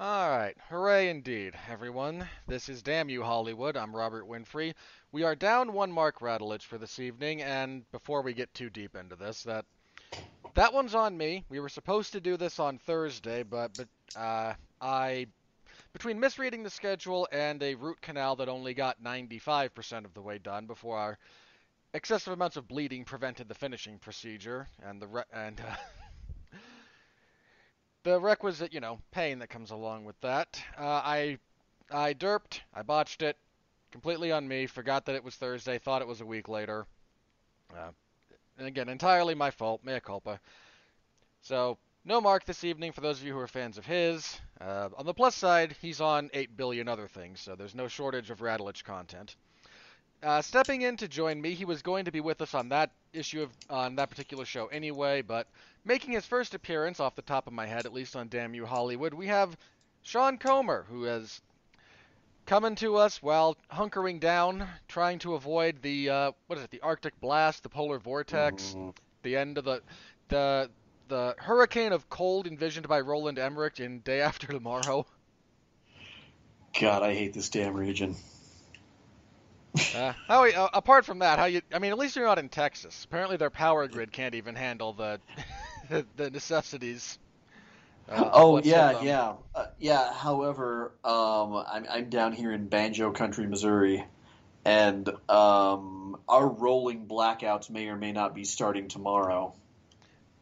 Alright, hooray indeed, everyone. This is Damn You Hollywood. I'm Robert Winfrey. We are down one Mark Radulich for this evening, and before we get too deep into this, that one's on me. We were supposed to do this on Thursday, but I between misreading the schedule and a root canal that only got 95% of the way done before our excessive amounts of bleeding prevented the finishing procedure and the requisite, pain that comes along with that. I derped. I botched it. Completely on me. Forgot that it was Thursday. Thought it was a week later. Uh, and again, entirely my fault. Mea culpa. So, no Mark this evening for those of you who are fans of his. On the plus side, he's on 8 billion other things, so there's no shortage of Radulich content. Stepping in to join me, he was going to be with us on that on that particular show anyway, but making his first appearance off the top of my head, at least on Damn You Hollywood, we have Sean Comer, who has coming to us while hunkering down, trying to avoid the Arctic blast, the polar vortex, Mm, the end of the the hurricane of cold envisioned by Roland Emmerich in Day After Tomorrow. God, I hate this damn region. Apart from that, I mean, at least you're not in Texas. Apparently, their power grid can't even handle the the necessities of Oh what's to yeah, come. yeah, yeah. However, I'm down here in Banjo Country, Missouri, and our rolling blackouts may or may not be starting tomorrow.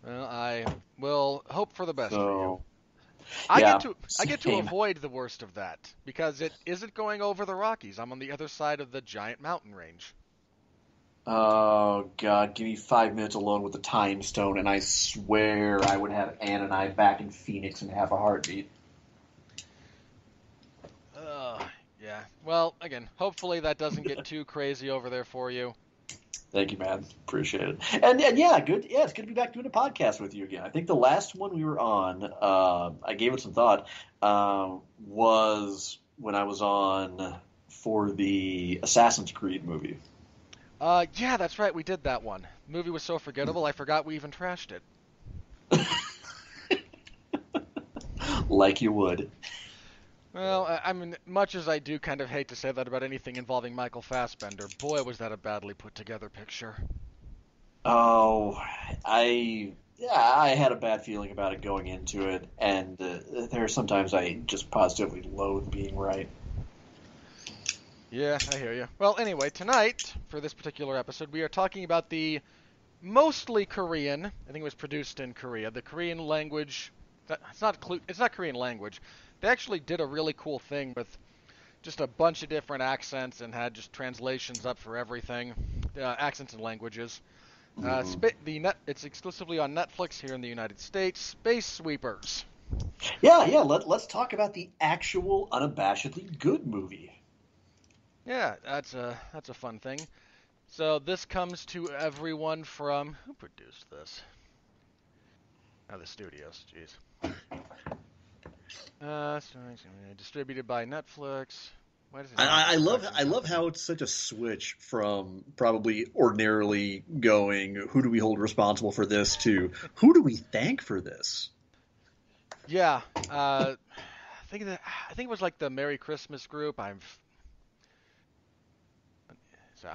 Well, I will hope for the best for you. So I get yeah, to I get to same. avoid the worst of that because it isn't going over the Rockies. I'm on the other side of the giant mountain range. Oh God, give me 5 minutes alone with the time stone, and I swear I would have Ann and I back in Phoenix in half a heartbeat. Uh, yeah. Well, again, hopefully that doesn't get too crazy over there for you. Thank you, man. Appreciate it. And yeah, good. Yeah, it's good to be back doing a podcast with you again. I think the last one we were on, I gave it some thought, was when I was on for the Assassin's Creed movie. Yeah, that's right. We did that one. The movie was so forgettable, I forgot we even trashed it. Like you would. Well, I mean, much as I do kind of hate to say that about anything involving Michael Fassbender, boy, was that a badly put together picture. Oh, yeah, I had a bad feeling about it going into it, and there are sometimes I just positively loathe being right. Yeah, I hear you. Well, anyway, tonight, for this particular episode, we are talking about the mostly Korean, I think it was produced in Korea, the Korean language. It's not Korean language. They actually did a really cool thing with just a bunch of different accents and had just translations up for everything, accents and languages. Hmm. It's exclusively on Netflix here in the United States. Space Sweepers. Yeah, yeah. Let's talk about the actual unabashedly good movie. Yeah, that's a fun thing. So this comes to everyone from who produced this? Oh, the studios. Jeez. Distributed by Netflix. Why does it not have I love production I love company? how it's such a switch from probably ordinarily going who do we hold responsible for this to who do we thank for this. Yeah. I think it was like the Merry Christmas group. I'm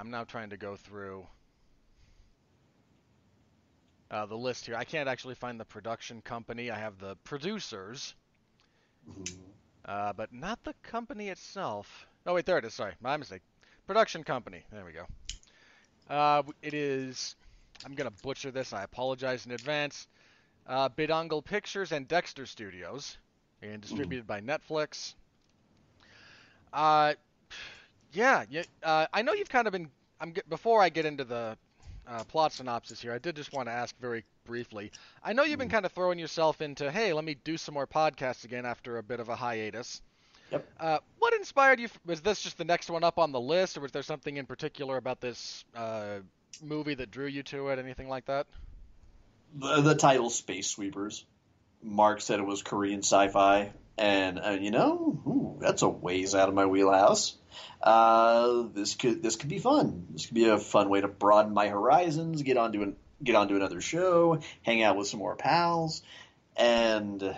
now trying to go through the list here. I can't actually find the production company. I have the producers, Mhm. but not the company itself. Oh wait, there it is. Sorry, my mistake. Production company. There we go. It is. I'm gonna butcher this. I apologize in advance. Bidongle Pictures and Dexter Studios, and Mhm. distributed by Netflix. Uh, yeah, yeah. I know you've kind of been. Before I get into the plot synopsis here, I did just want to ask very briefly. I know you've been Mhm. kind of throwing yourself into, hey, let me do some more podcasts again after a bit of a hiatus. Yep. What inspired you? Was this just the next one up on the list, or was there something in particular about this movie that drew you to it? Anything like that? The title Space Sweepers. Mark said it was Korean sci-fi, and that's a ways out of my wheelhouse. This could be fun. This could be a fun way to broaden my horizons, get onto another show, hang out with some more pals, and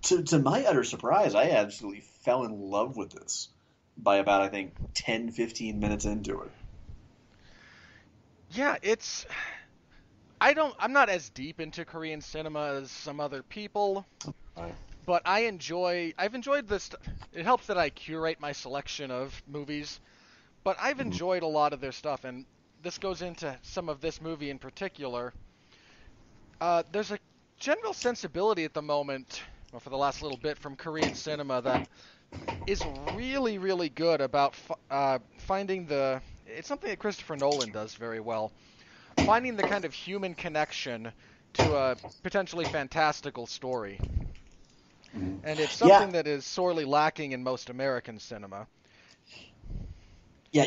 To my utter surprise, I absolutely fell in love with this by about, I think, 10, 15 minutes into it. Yeah, I'm not as deep into Korean cinema as some other people, Right. but I've enjoyed this. It helps that I curate my selection of movies, but I've Mhm. enjoyed a lot of their stuff, and this goes into some of this movie in particular. There's a general sensibility at the moment, well, for the last little bit, from Korean cinema that is really, really good about finding the. It's something that Christopher Nolan does very well. Finding the kind of human connection to a potentially fantastical story. Mhm. And it's Yeah, something that is sorely lacking in most American cinema. yeah.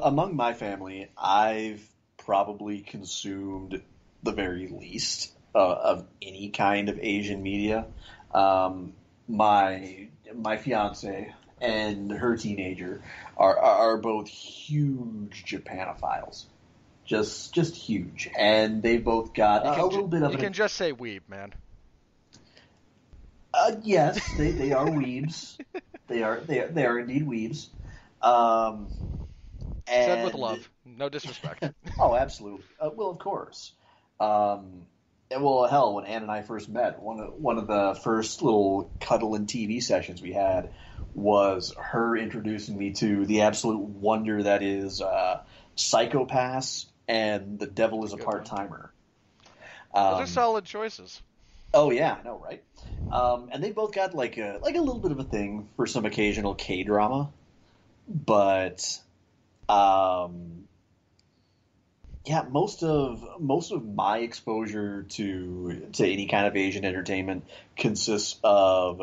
Among my family, I've probably consumed the very least of any kind of Asian media. Um, my fiance and her teenager are both huge Japanophiles, just huge, and they both got a little bit of You an. can just say weeb, man. Yes, they are weebs. They are indeed weebs. Um, Said with and love, no disrespect. Oh, absolutely. Well, of course. And well, hell, when Ann and I first met, one of the first little cuddle and TV sessions we had was her introducing me to the absolute wonder that is Psychopaths and The Devil It's is a a good Part one. Timer. Those are Um, solid choices. oh yeah, I know, right? And they both got like a little bit of a thing for some occasional K drama, but um, yeah, most of my exposure to any kind of Asian entertainment consists of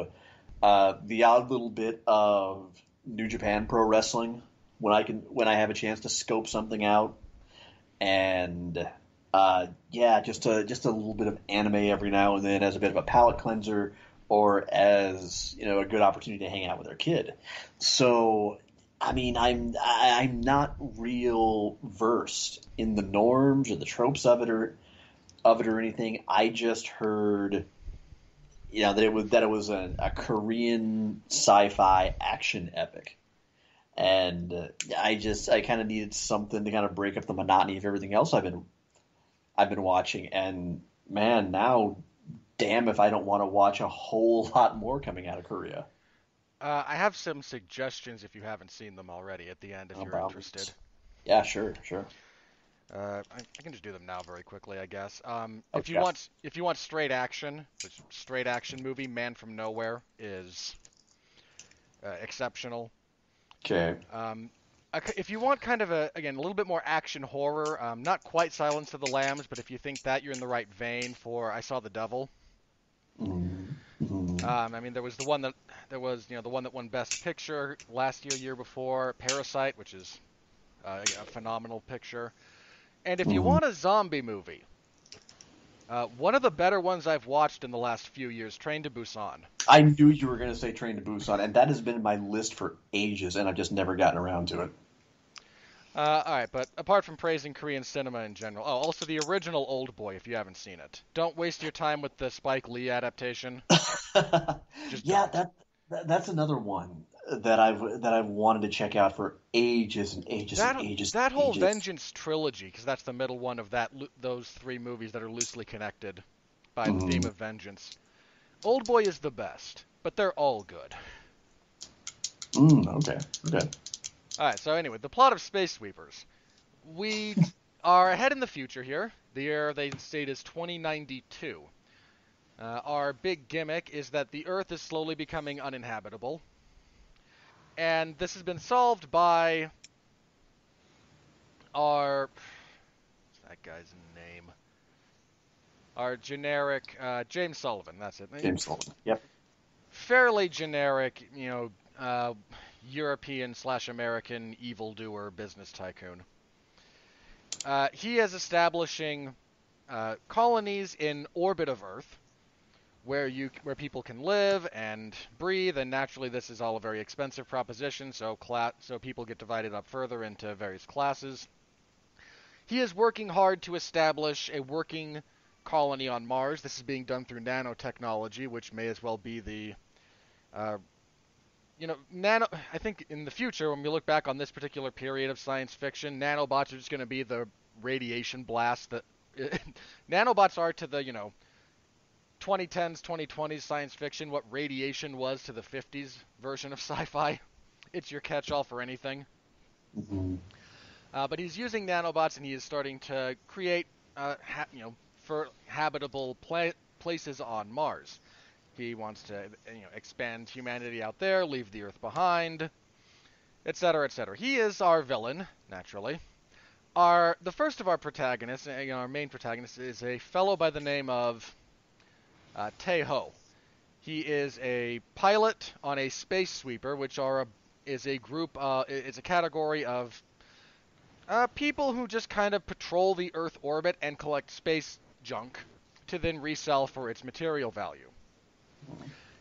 the odd little bit of New Japan Pro Wrestling when I have a chance to scope something out, and yeah, just a little bit of anime every now and then as a bit of a palate cleanser, or as a good opportunity to hang out with our kid. So, I mean, I'm not real versed in the norms or the tropes of it or anything. I just heard that it was a Korean sci-fi action epic. And I kind of needed something to kind of break up the monotony of everything else I've been watching, and man, now damn if I don't want to watch a whole lot more coming out of Korea. I have some suggestions if you haven't seen them already at the end if Oh, you're by all interested. means. Yeah, sure, sure. I can just do them now very quickly, I guess. Okay. If you want straight action, which straight action movie, Man from Nowhere is exceptional. Okay. Um, if you want kind of a little bit more action horror, not quite Silence of the Lambs, but if you think that, you're in the right vein for I Saw the Devil. Mm-hmm. I mean, there was the one that won Best Picture last year, year before, Parasite, which is a phenomenal picture. And if you Mm-hmm. want a zombie movie, one of the better ones I've watched in the last few years, Train to Busan. I knew you were going to say Train to Busan, and that has been in my list for ages, and I've just never gotten around to All right, but apart from praising Korean cinema in general, oh, also the original Old Boy, if you haven't seen it. Don't waste your time with the Spike Lee adaptation. it. Just Yeah, don't. that's another one that I've wanted to check out for ages and ages and ages That and whole ages. Vengeance trilogy, because that's the middle one of those three movies that are loosely connected by the theme Mm, of vengeance. Old Boy is the best, but they're all good. okay, okay. All right, so anyway, the plot of Space Sweepers. We are ahead in the future here. The year they state is 2092. Our big gimmick is that the Earth is slowly becoming uninhabitable, and this has been solved by our what's that guy's name? Our generic James Sullivan. That's it. James Sullivan. Yep. Fairly generic, European slash American evildoer business tycoon. He is establishing colonies in orbit of Earth where people can live and breathe, and naturally this is all a very expensive proposition, so people get divided up further into various classes. He is working hard to establish a working colony on Mars. This is being done through nanotechnology, which may as well be the uh, nano. I think in the future, when we look back on this particular period of science fiction, nanobots are just going to be the radiation blast that nanobots are to the 2010s, 2020s science fiction what radiation was to the 50s version of sci-fi. It's your catch-all for anything. Hmm. But he's using nanobots, and he is starting to create, for habitable places on Mars. He wants to, expand humanity out there, leave the Earth behind, etc., etc. He is our villain, naturally. The first of our protagonists, our main protagonist, is a fellow by the name of Tae-ho. He is a pilot on a space sweeper, which is a group, is a category of people who just kind of patrol the Earth orbit and collect space junk to then resell for its material value.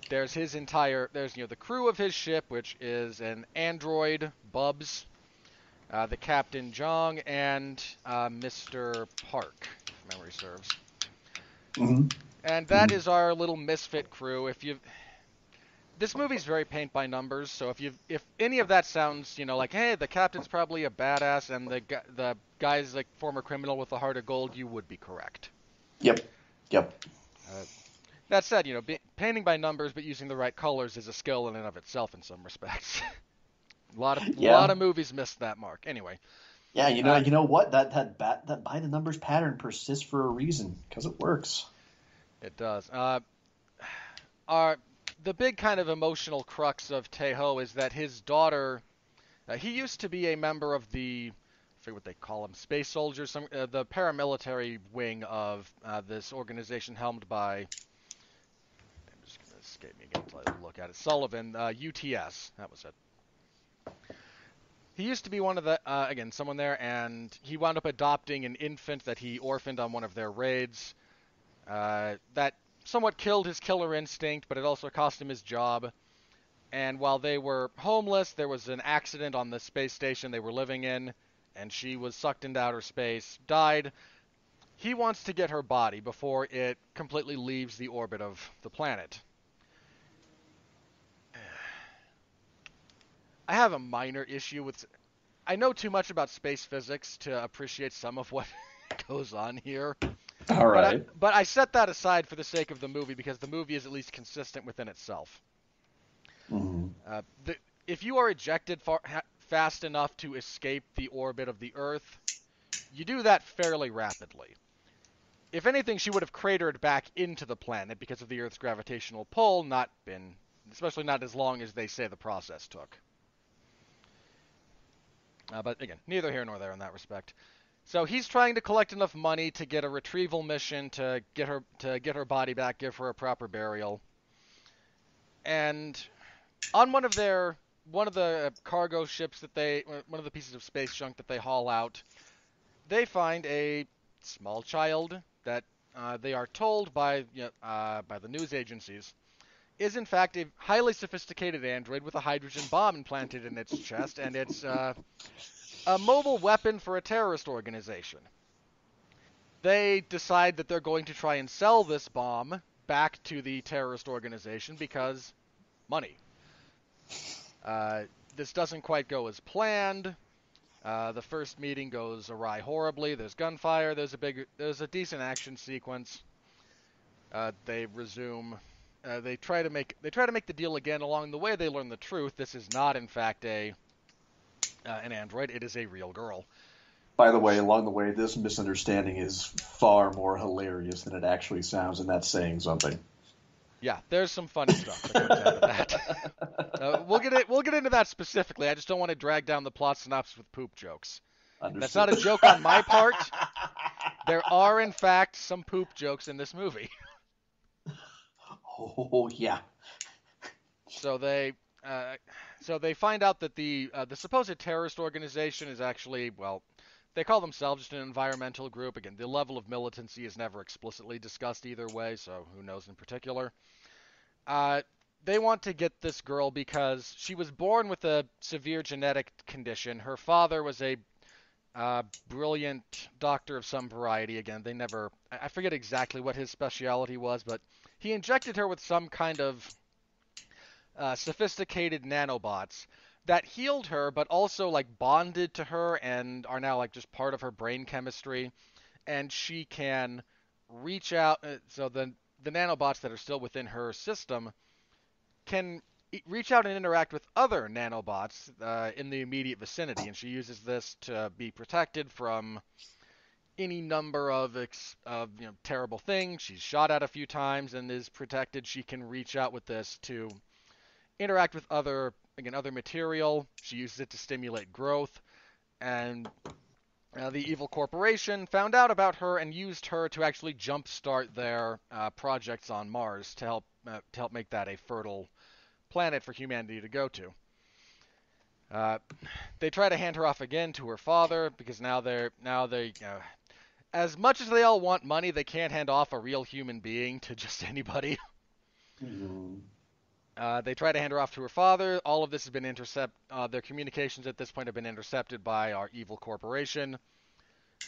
There's the crew of his ship, which is an android, Bubs, the Captain Jong, and Mr. Park, if memory serves. Hmm. And that is our little misfit crew. This movie's very paint by numbers, so if any of that sounds, like, hey, the captain's probably a badass and the guy's like former criminal with a heart of gold, you would be correct. Yep. Yep. Uh, that said, painting by numbers but using the right colors is a skill in and of itself in some respects. Yeah. lot of movies missed that mark. Anyway, Yeah. uh, You know what? That by the numbers pattern persists for a reason because it works. it does. Our The big kind of emotional crux of Tae-ho is that his daughter. He used to be a member of I forget what they call them, space soldiers, the paramilitary wing of this organization helmed by. I'm just gonna escape me again until I look at it. Sullivan, UTS. That was it. He used to be one of again, someone there, and he wound up adopting an infant that he orphaned on one of their raids. That somewhat killed his killer instinct, but it also cost him his job. And while they were homeless, there was an accident on the space station they were living in, and she was sucked into outer space, died. He wants to get her body before it completely leaves the orbit of the planet. I have a minor issue with. I know too much about space physics to appreciate some of what goes on here. All But I, right. but I set that aside for the sake of the movie because the movie is at least consistent within itself. Hmm. Uh, the, if you are ejected fast enough to escape the orbit of the Earth, you do that fairly rapidly. If anything, she would have cratered back into the planet because of the Earth's gravitational pull, especially not as long as they say the process took. But again, neither here nor there in that respect. So he's trying to collect enough money to get a retrieval mission to get her body back, give her a proper burial. And on one of the cargo ships one of the pieces of space junk that they haul out, they find a small child that they are told by the news agencies is in fact a highly sophisticated android with a hydrogen bomb implanted in its chest, and it's a mobile weapon for a terrorist organization. They decide that they're going to try and sell this bomb back to the terrorist organization because money. Uh, this doesn't quite go as planned. The first meeting goes awry horribly. There's gunfire. There's a decent action sequence. They resume. They try to make the deal again. Along the way, they learn the truth. This is not, in fact, an android. It is a real girl. By the way, along the way, this misunderstanding is far more hilarious than it actually sounds, and that's saying something. Yeah, there's some funny stuff that comes out of that. We'll get into that specifically. I just don't want to drag down the plot synopsis with poop jokes. That's not Understood. a joke on my part. There are, in fact, some poop jokes in this movie. Oh yeah. So they find out that the supposed terrorist organization is actually, well, they call themselves just an environmental group. Again, the level of militancy is never explicitly discussed either way, so who knows in particular. Uh, they want to get this girl because she was born with a severe genetic condition. Her father was brilliant doctor of some variety. Again, they never. I forget exactly what his specialty was, but he injected her with some kind of sophisticated nanobots that healed her, but also like bonded to her and are now like just part of her brain chemistry. And she can reach out. So the nanobots that are still within her system can reach out and interact with other nanobots in the immediate vicinity, and she uses this to be protected from any number of terrible things. She's shot at a few times and is protected. She can reach out with this to interact with other material. She uses it to stimulate growth, and the evil corporation found out about her and used her to actually jumpstart their projects on Mars to help make that a fertile planet for humanity to go to. Uh, they try to hand her off again to her father because now they as much as they all want money, they can't hand off a real human being to just anybody. Mm-hmm. They try to hand her off to her father. All of this has been their communications at this point have been intercepted by our evil corporation.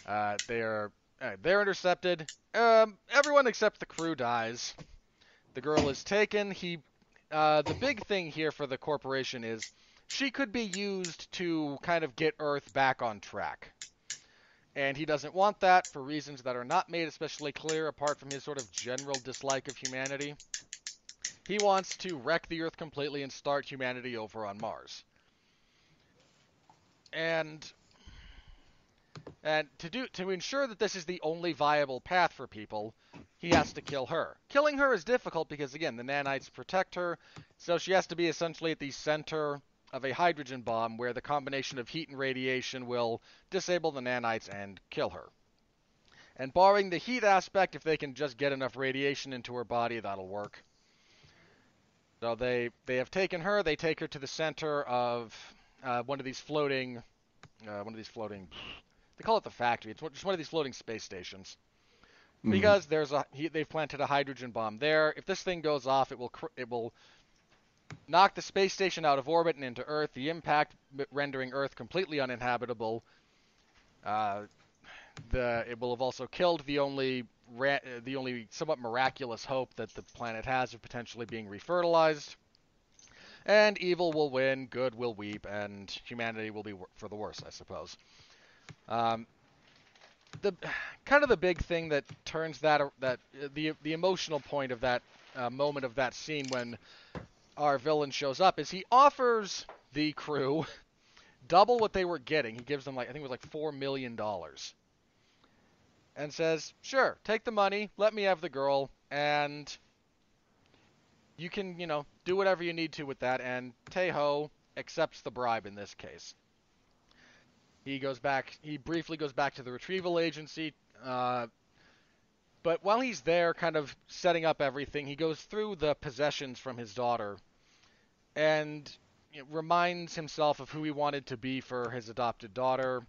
They're intercepted. Everyone except the crew dies. The girl is taken. The big thing here for the corporation is she could be used to kind of get Earth back on track. And he doesn't want that for reasons that are not made especially clear apart from his sort of general dislike of humanity. He wants to wreck the Earth completely and start humanity over on Mars. And to ensure that this is the only viable path for people, he has to kill her. Killing her is difficult because, again, the nanites protect her, so she has to be essentially at the center of a hydrogen bomb where the combination of heat and radiation will disable the nanites and kill her. And barring the heat aspect, if they can just get enough radiation into her body, that'll work. So they have taken her. They take her to the center of one of these floating. They call it the factory. It's just one of these floating space stations. Mm-hmm. Because they've planted a hydrogen bomb there. If this thing goes off, it will knock the space station out of orbit and into Earth. The impact rendering Earth completely uninhabitable. It will have also killed the only somewhat miraculous hope that the planet has of potentially being refertilized. And evil will win, good will weep, and humanity will be for the worse, I suppose. Um, the kind of the big thing that turns the emotional point of that moment of that scene when our villain shows up is he offers the crew double what they were getting. He gives them I think it was like $4 million, and says, "Sure, take the money, let me have the girl, and you can do whatever you need to with that." And Taeho accepts the bribe in this case. He briefly goes back to the retrieval agency, but while he's there kind of setting up everything, he goes through the possessions from his daughter and reminds himself of who he wanted to be for his adopted daughter,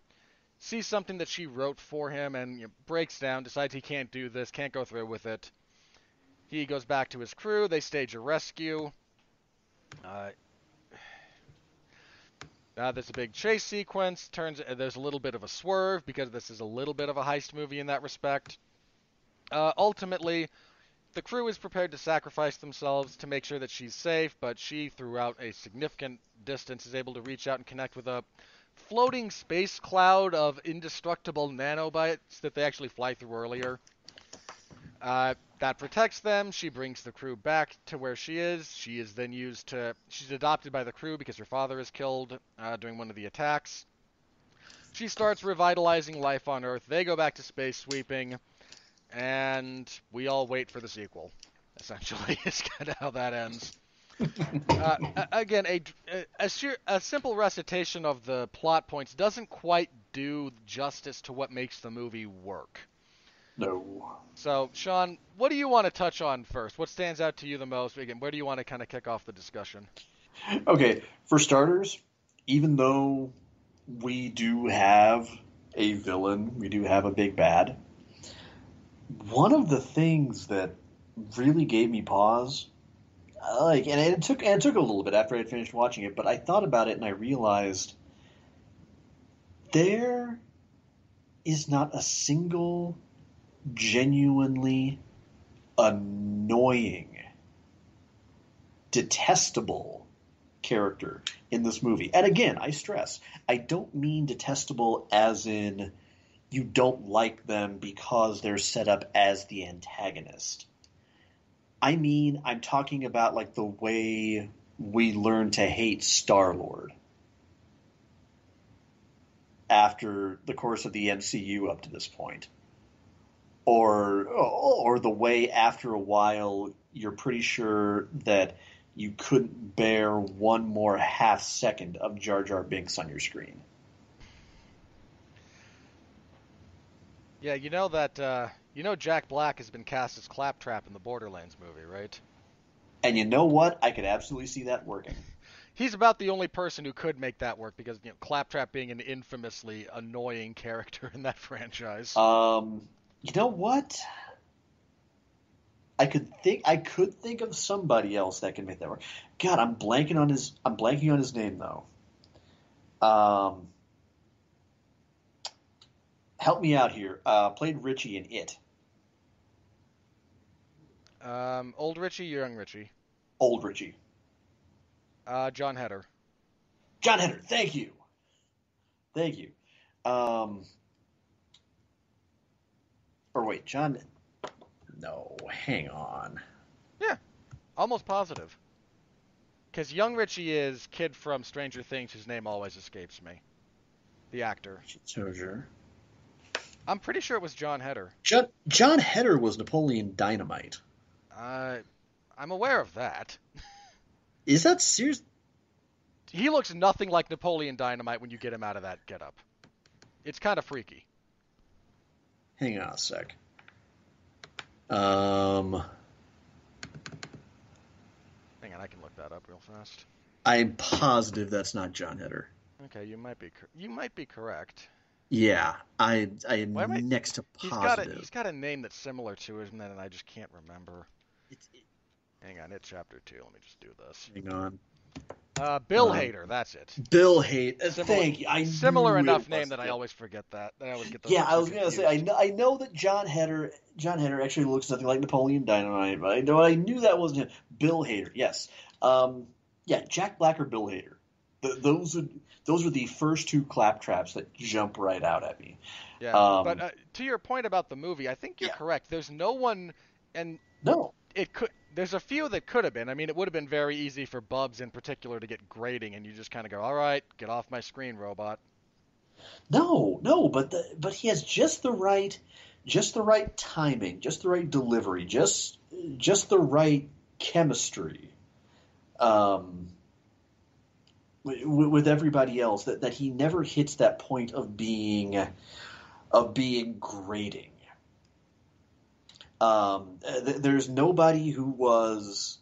sees something that she wrote for him and breaks down, decides he can't do this, can't go through with it. He goes back to his crew, they stage a rescue. There's a big chase sequence. There's a little bit of a swerve because this is a little bit of a heist movie in that respect. Ultimately, the crew is prepared to sacrifice themselves to make sure that she's safe, but she, throughout a significant distance, is able to reach out and connect with a floating space cloud of indestructible nanobots that they actually fly through earlier. That protects them. She brings the crew back to where she is. She is then she's adopted by the crew because her father is killed during one of the attacks. She starts revitalizing life on Earth. They go back to space sweeping, and we all wait for the sequel. Essentially, is kind of how that ends. Again, a simple recitation of the plot points doesn't quite do justice to what makes the movie work. No. So, Sean, what do you want to touch on first? What stands out to you the most? Again, where do you want to kind of kick off the discussion? Okay, for starters, even though we do have a villain, we do have a big bad, one of the things that really gave me pause, and it took a little bit after I had finished watching it, but I thought about it and I realized there is not a single genuinely annoying, detestable character in this movie. And again, I stress, I don't mean detestable as in you don't like them because they're set up as the antagonist. I mean, I'm talking about like the way we learn to hate Star-Lord after the course of the MCU up to this point. Or the way after a while you're pretty sure that you couldn't bear one more half second of Jar Jar Binks on your screen. Yeah, you know that Jack Black has been cast as Claptrap in the Borderlands movie, right? And you know what? I could absolutely see that working. He's about the only person who could make that work because Claptrap being an infamously annoying character in that franchise. You know what? I could think of somebody else that can make that work. God, I'm blanking on his name though. Help me out here. Played Richie in It. Old Richie, young Richie. Old Richie. John Heder. John Heder. Thank you. Thank you. Or wait, John. No, hang on. Yeah, almost positive. Because young Richie is kid from Stranger Things whose name always escapes me. The actor. Tozier. I'm pretty sure it was John Heder. John Heder was Napoleon Dynamite. I'm aware of that. Is that serious? He looks nothing like Napoleon Dynamite when you get him out of that getup. It's kind of freaky. Hang on a sec. Hang on, I can look that up real fast. I'm positive that's not John Heder. Okay, you might be correct. Yeah, I am next to positive. He's got a name that's similar to it, and I just can't remember. Hang on, it's chapter 2. Let me just do this. Hang on. Bill Hader, that's it. Bill Hader. Thank you. Similar enough name that I always forget that. I always get those. Yeah, I was gonna say I know that John Heder actually looks nothing like Napoleon Dynamite, but I knew that wasn't him. Bill Hader, yes. Yeah, Jack Black or Bill Hader. Those are the first two claptraps that jump right out at me. Yeah, but to your point about the movie, I think you're correct. There's no one, and no, it could. There's a few that could have been. I mean, it would have been very easy for Bubs in particular to get grating, and you just kind of go, "All right, get off my screen, robot." No, but he has just the right timing, just the right delivery, just the right chemistry. With everybody else, that he never hits that point of being grating. There's nobody who was,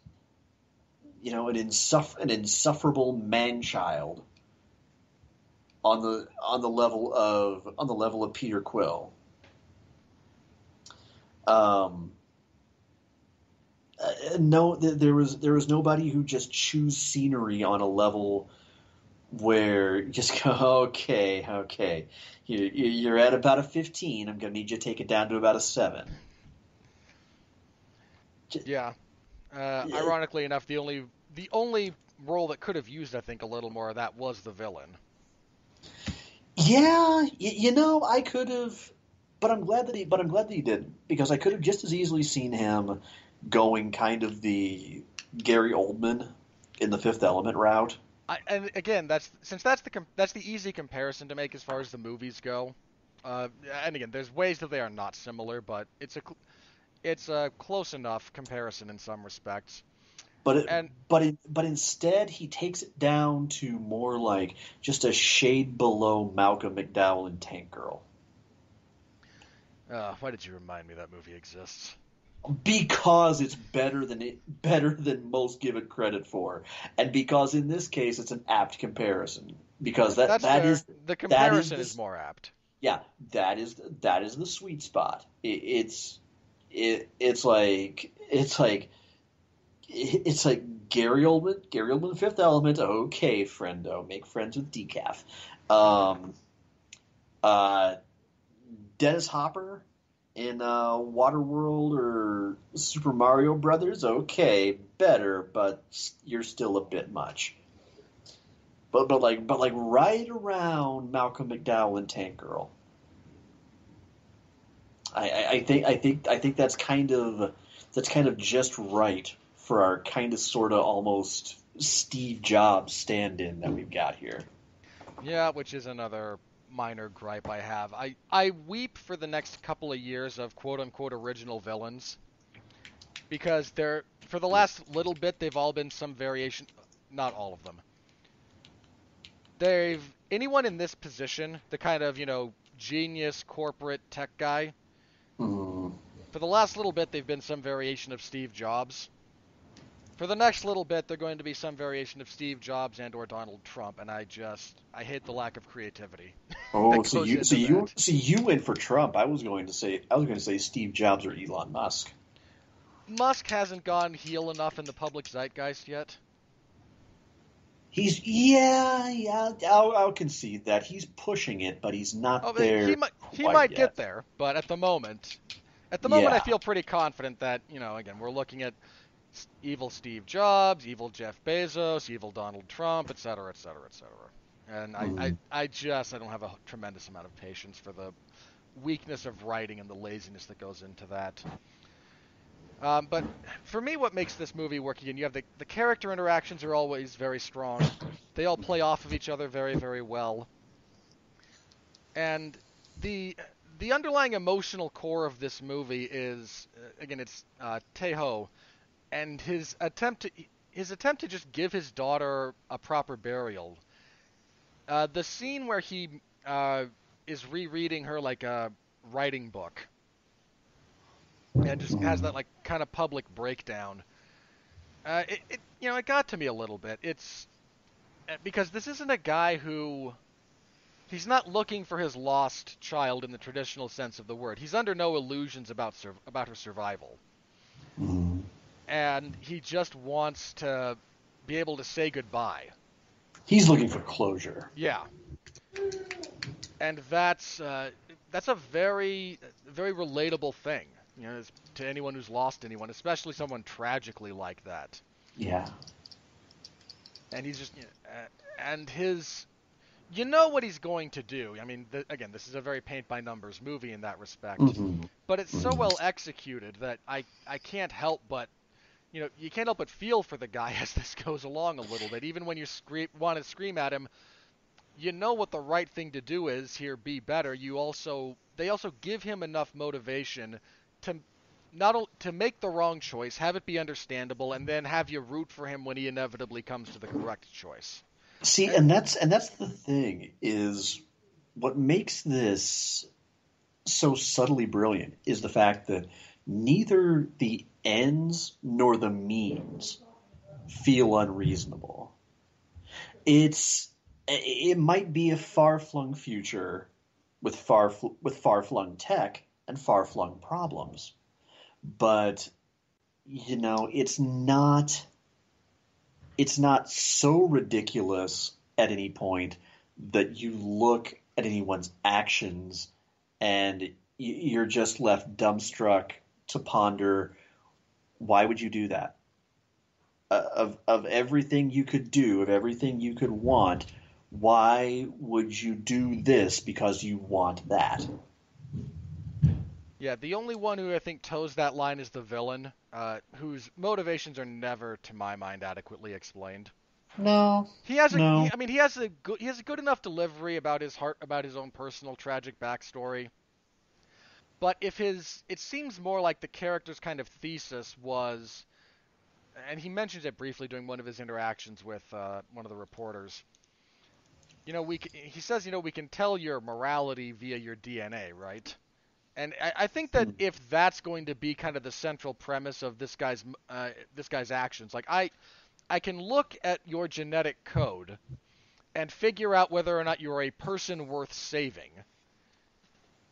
an insufferable man-child on the level of Peter Quill. No, there was nobody who just chews scenery on a level where you just go, okay, you're at about a 15. I'm gonna need you to take it down to about a 7. Yeah. Ironically enough, the only role that could have used, I think, a little more of that was the villain. Yeah, I could have, but I'm glad that he didn't, because I could have just as easily seen him going kind of the Gary Oldman in The Fifth Element route. And again, that's the easy comparison to make as far as the movies go. And again, there's ways that they are not similar, but it's a close enough comparison in some respects. But instead he takes it down to more like just a shade below Malcolm McDowell in Tank Girl. Why did you remind me that movie exists? Because it's better than most give it credit for, and because in this case it's an apt comparison. Because the comparison is more apt. Yeah, that is the sweet spot. It's like Gary Oldman, Fifth Element. Okay, friendo, make friends with decaf. Dennis Hopper in Waterworld or Super Mario Brothers, okay, better, but you're still a bit much. But like right around Malcolm McDowell and Tank Girl. I think that's kind of just right for our kind of sort of almost Steve Jobs stand-in that we've got here. Yeah, which is another minor gripe I have. I weep for the next couple of years of quote unquote original villains because they're for the last little bit they've all been some variation, not all of them. They've anyone in this position, the kind of, genius corporate tech guy, Mm. for the last little bit they've been some variation of Steve Jobs. For the next little bit they're going to be some variation of Steve Jobs and or Donald Trump, and I hate the lack of creativity Oh, that so goes you so into you that. so you went for Trump. I was going to say Steve Jobs or Elon Musk. Musk hasn't gone heel enough in the public zeitgeist yet. Yeah, I'll concede that he's pushing it, but he's Oh, not but there he quite might yet. get there, but at the moment I Yeah. feel pretty confident that, again, we're looking at evil Steve Jobs, evil Jeff Bezos, evil Donald Trump, et cetera, et cetera, et cetera. And Mm. I don't have a tremendous amount of patience for the weakness of writing and the laziness that goes into that. But for me, what makes this movie work again, you have the character interactions are always very strong. They all play off of each other very, very well. And the the underlying emotional core of this movie is again it's Taeho and his attempt to just give his daughter a proper burial. The scene where he is rereading her like a writing book and just has Mm. that like kind of public breakdown. It got to me a little bit. It's because this isn't a guy who he's not looking for his lost child in the traditional sense of the word. He's under no illusions about her survival, Mm. and he just wants to be able to say goodbye. He's looking for closure. Yeah, and that's a very very relatable thing. To anyone who's lost anyone, especially someone tragically like that. Yeah. And he's just, and his you know what he's going to do. I mean, again, this is a very paint by numbers movie in that respect, Hmm. but it's so Hmm. well executed that I can't help but you can't help but feel for the guy as this goes along a little bit. Even when you want to scream at him, you know what the right thing to do is here. Be better. They also give him enough motivation to to make the wrong choice, have it be understandable, and then have you root for him when he inevitably comes to the correct choice. See, And and that's the thing is what makes this so subtly brilliant is the fact that neither the ends nor the means feel unreasonable. It might be a far-flung future with far-flung tech and far-flung problems, but it's not so ridiculous at any point that you look at anyone's actions and you're just left dumbstruck to ponder, why would you do that? Of everything you could do, of everything you could want, why would you do this because you want that? yeah, the only one who I think toes that line is the villain, whose motivations are never, to my mind, adequately explained. No, no. I mean, he has a good enough delivery about his own personal tragic backstory. But it seems more like the character's kind of thesis was, and he mentions it briefly during one of his interactions with one of the reporters. He says, we can tell your morality via your DNA, right? And I think that Hmm. if that's going to be kind of the central premise of this guy's actions, like I can look at your genetic code and figure out whether or not you're a person worth saving.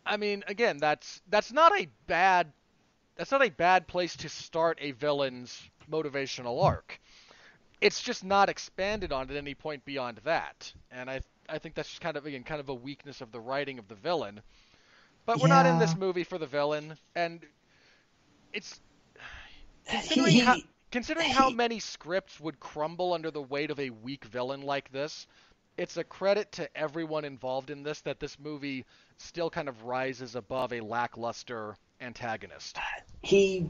I mean, again, that's not a bad place to start a villain's motivational arc. It's just not expanded on at any point beyond that, and I think that's just kind of a weakness of the writing of the villain. But we're not in this Yeah, movie for the villain, and it's he considering how he considering how he. many scripts would crumble under the weight of a weak villain like this. It's a credit to everyone involved in this that this movie still kind of rises above a lackluster antagonist. he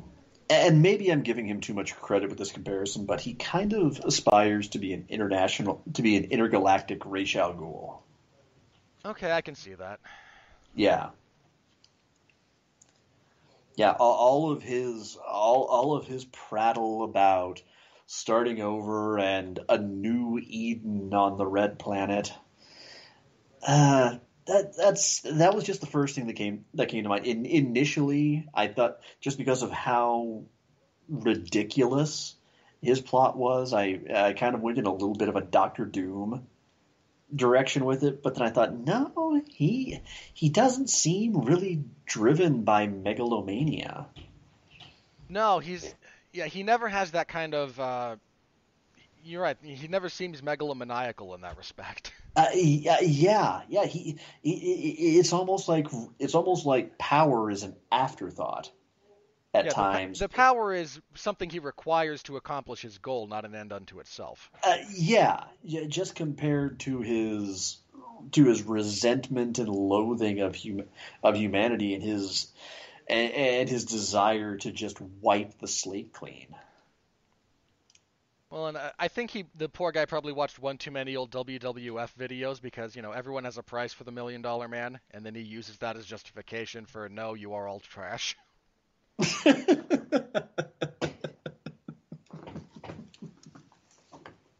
and maybe I'm giving him too much credit with this comparison, but he kind of aspires to be an intergalactic Ra's al Ghul. Okay, I can see that. Yeah, yeah. All of his prattle about starting over and a new Eden on the red planet. That was just the first thing that came to mind. Initially, I thought just because of how ridiculous his plot was, I kind of went in a little bit of a Doctor Doom direction with it. But then I thought, no, he doesn't seem really driven by megalomania. No, yeah, he never has that kind of you're right. He never seems megalomaniacal in that respect. Yeah. It's almost like power is an afterthought at Yeah, times. the power is something he requires to accomplish his goal, not an end unto itself. Yeah, just compared to his resentment and loathing of humanity and his desire to just wipe the slate clean. Well, and I think the poor guy probably watched one too many old WWF videos because, everyone has a price for the $1 million man, and then he uses that as justification for, no, you are all trash.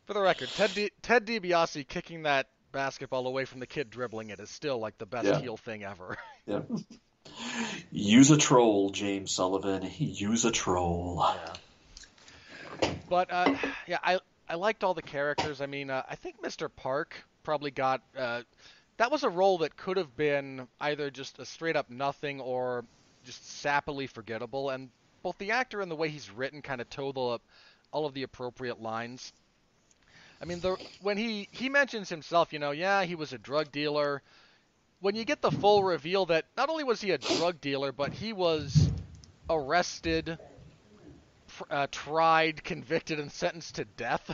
For the record, Ted DiBiase kicking that basketball away from the kid dribbling it is still like the best Yeah, heel thing ever. yeah. Use a troll, James Sullivan. Use a troll. Yeah. But yeah, I liked all the characters. I mean, I think Mr. Park probably got that was a role that could have been either just a straight up nothing or just sappily forgettable. And both the actor and the way he's written kind of toe all of the appropriate lines. I mean, when he mentions himself, yeah, he was a drug dealer. When you get the full reveal that not only was he a drug dealer, but he was arrested, tried, convicted, and sentenced to death.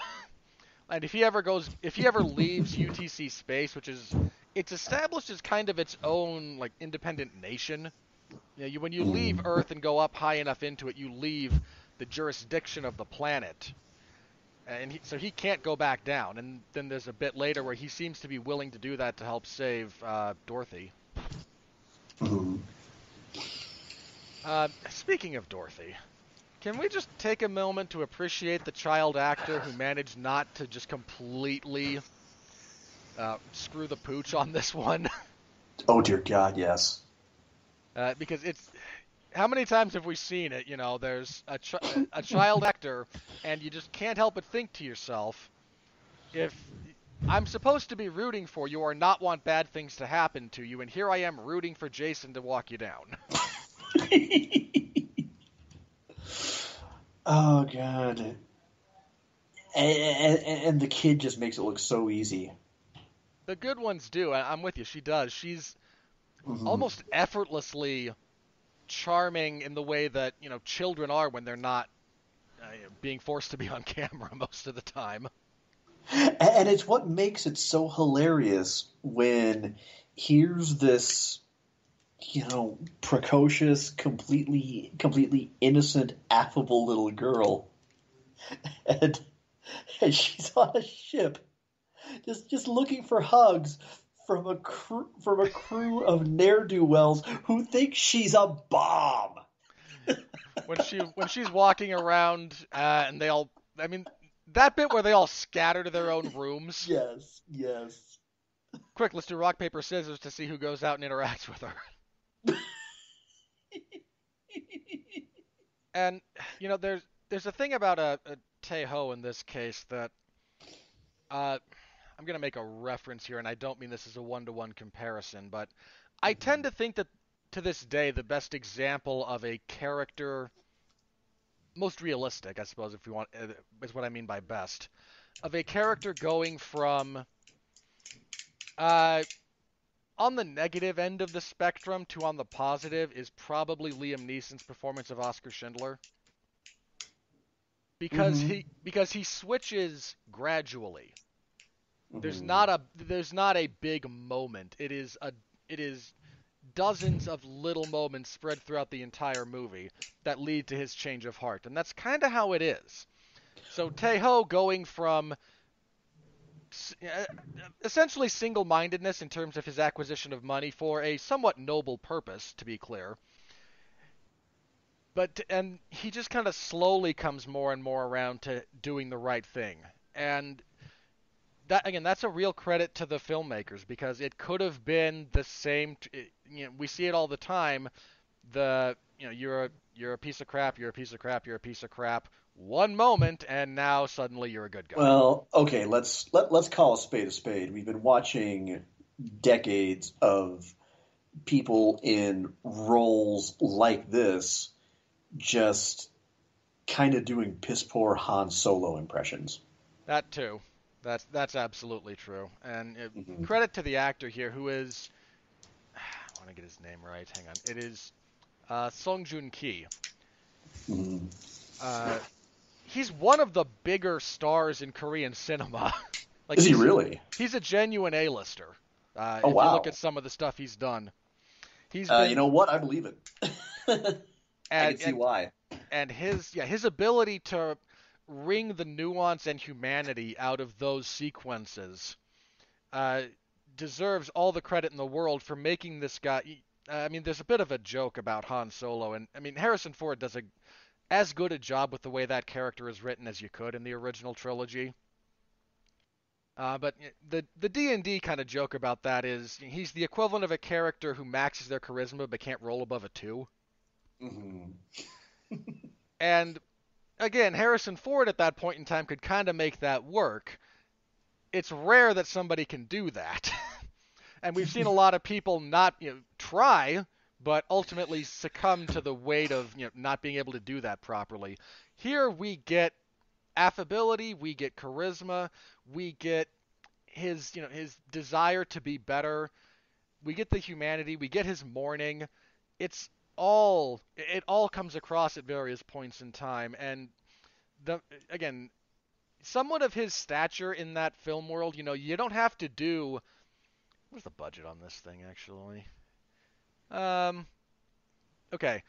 And if he ever leaves UTC space, it's established as kind of its own like independent nation. When you leave Mm. Earth and go up high enough into it, you leave the jurisdiction of the planet, and so he can't go back down. And then there's a bit later where he seems to be willing to do that to help save Dorothy. Mm. Speaking of Dorothy, can we just take a moment to appreciate the child actor who managed not to just completely screw the pooch on this one? Oh dear God, yes. Because it's how many times have we seen it? There's a child actor, and you just can't help but think to yourself, if I'm supposed to be rooting for you or not want bad things to happen to you, and here I am rooting for Jason to walk you down. Oh God. And the kid just makes it look so easy. The good ones do. I'm with you. She does. She's Hmm. almost effortlessly charming in the way that children are when they're not being forced to be on camera most of the time. And it's what makes it so hilarious when here's this, precocious, completely innocent, affable little girl, and, and she's on a ship, just looking for hugs from a crew of ne'er do wells who think she's a bomb. When she's walking around and they all, I mean, that bit where they all scatter to their own rooms. Yes, yes. Quick, let's do rock paper scissors to see who goes out and interacts with her. And there's a thing about a Taeho in this case that uh, I'm gonna make a reference here, and I don't mean this as a one-to-one comparison, but I tend to think that to this day the best example of a character, most realistic, I suppose, if you want, is what I mean by best, of a character going from uh, on the negative end of the spectrum to on the positive is probably Liam Neeson's performance of Oscar Schindler, Mm-hmm. because he switches gradually. Mm-hmm. There's not a big moment. It is dozens of little moments spread throughout the entire movie that lead to his change of heart, and that's kind of how it is. So Taeho going from uh, essentially single-mindedness in terms of his acquisition of money for a somewhat noble purpose, to be clear, and he just kind of slowly comes more and more around to doing the right thing. And that again, that's a real credit to the filmmakers because it could have been the same. We see it all the time. You're a piece of crap. You're a piece of crap. You're a piece of crap. One moment, and now suddenly you're a good guy. Well, okay, let's call a spade a spade. We've been watching decades of people in roles like this just kind of doing piss poor Han Solo impressions. That too. That's absolutely true. And Hmm. credit to the actor here, who is I want to get his name right. Hang on. It is Song Joong Ki. Hmm. Uh, he's one of the bigger stars in Korean cinema. like Is he really? he's a genuine A-lister. Oh If you look at wow. some of the stuff he's done, he's been You know what? I believe it. I can and see why. his ability to wring the nuance and humanity out of those sequences uh, deserves all the credit in the world for making this guy. I mean, there's a bit of a joke about Han Solo, and I mean Harrison Ford does a as good a job with the way that character is written as you could in the original trilogy. But the D&D kind of joke about that is he's the equivalent of a character who maxes their charisma but can't roll above a 2. Hmm. And again, Harrison Ford at that point in time could kind of make that work. It's rare that somebody can do that. And we've seen a lot of people not try, but ultimately succumb to the weight of not being able to do that properly. Here we get affability, we get charisma, we get his desire to be better, we get the humanity, we get his mourning. It all comes across at various points in time, and the again, someone of his stature in that film world, you don't have to do. What's the budget on this thing actually? Um, okay,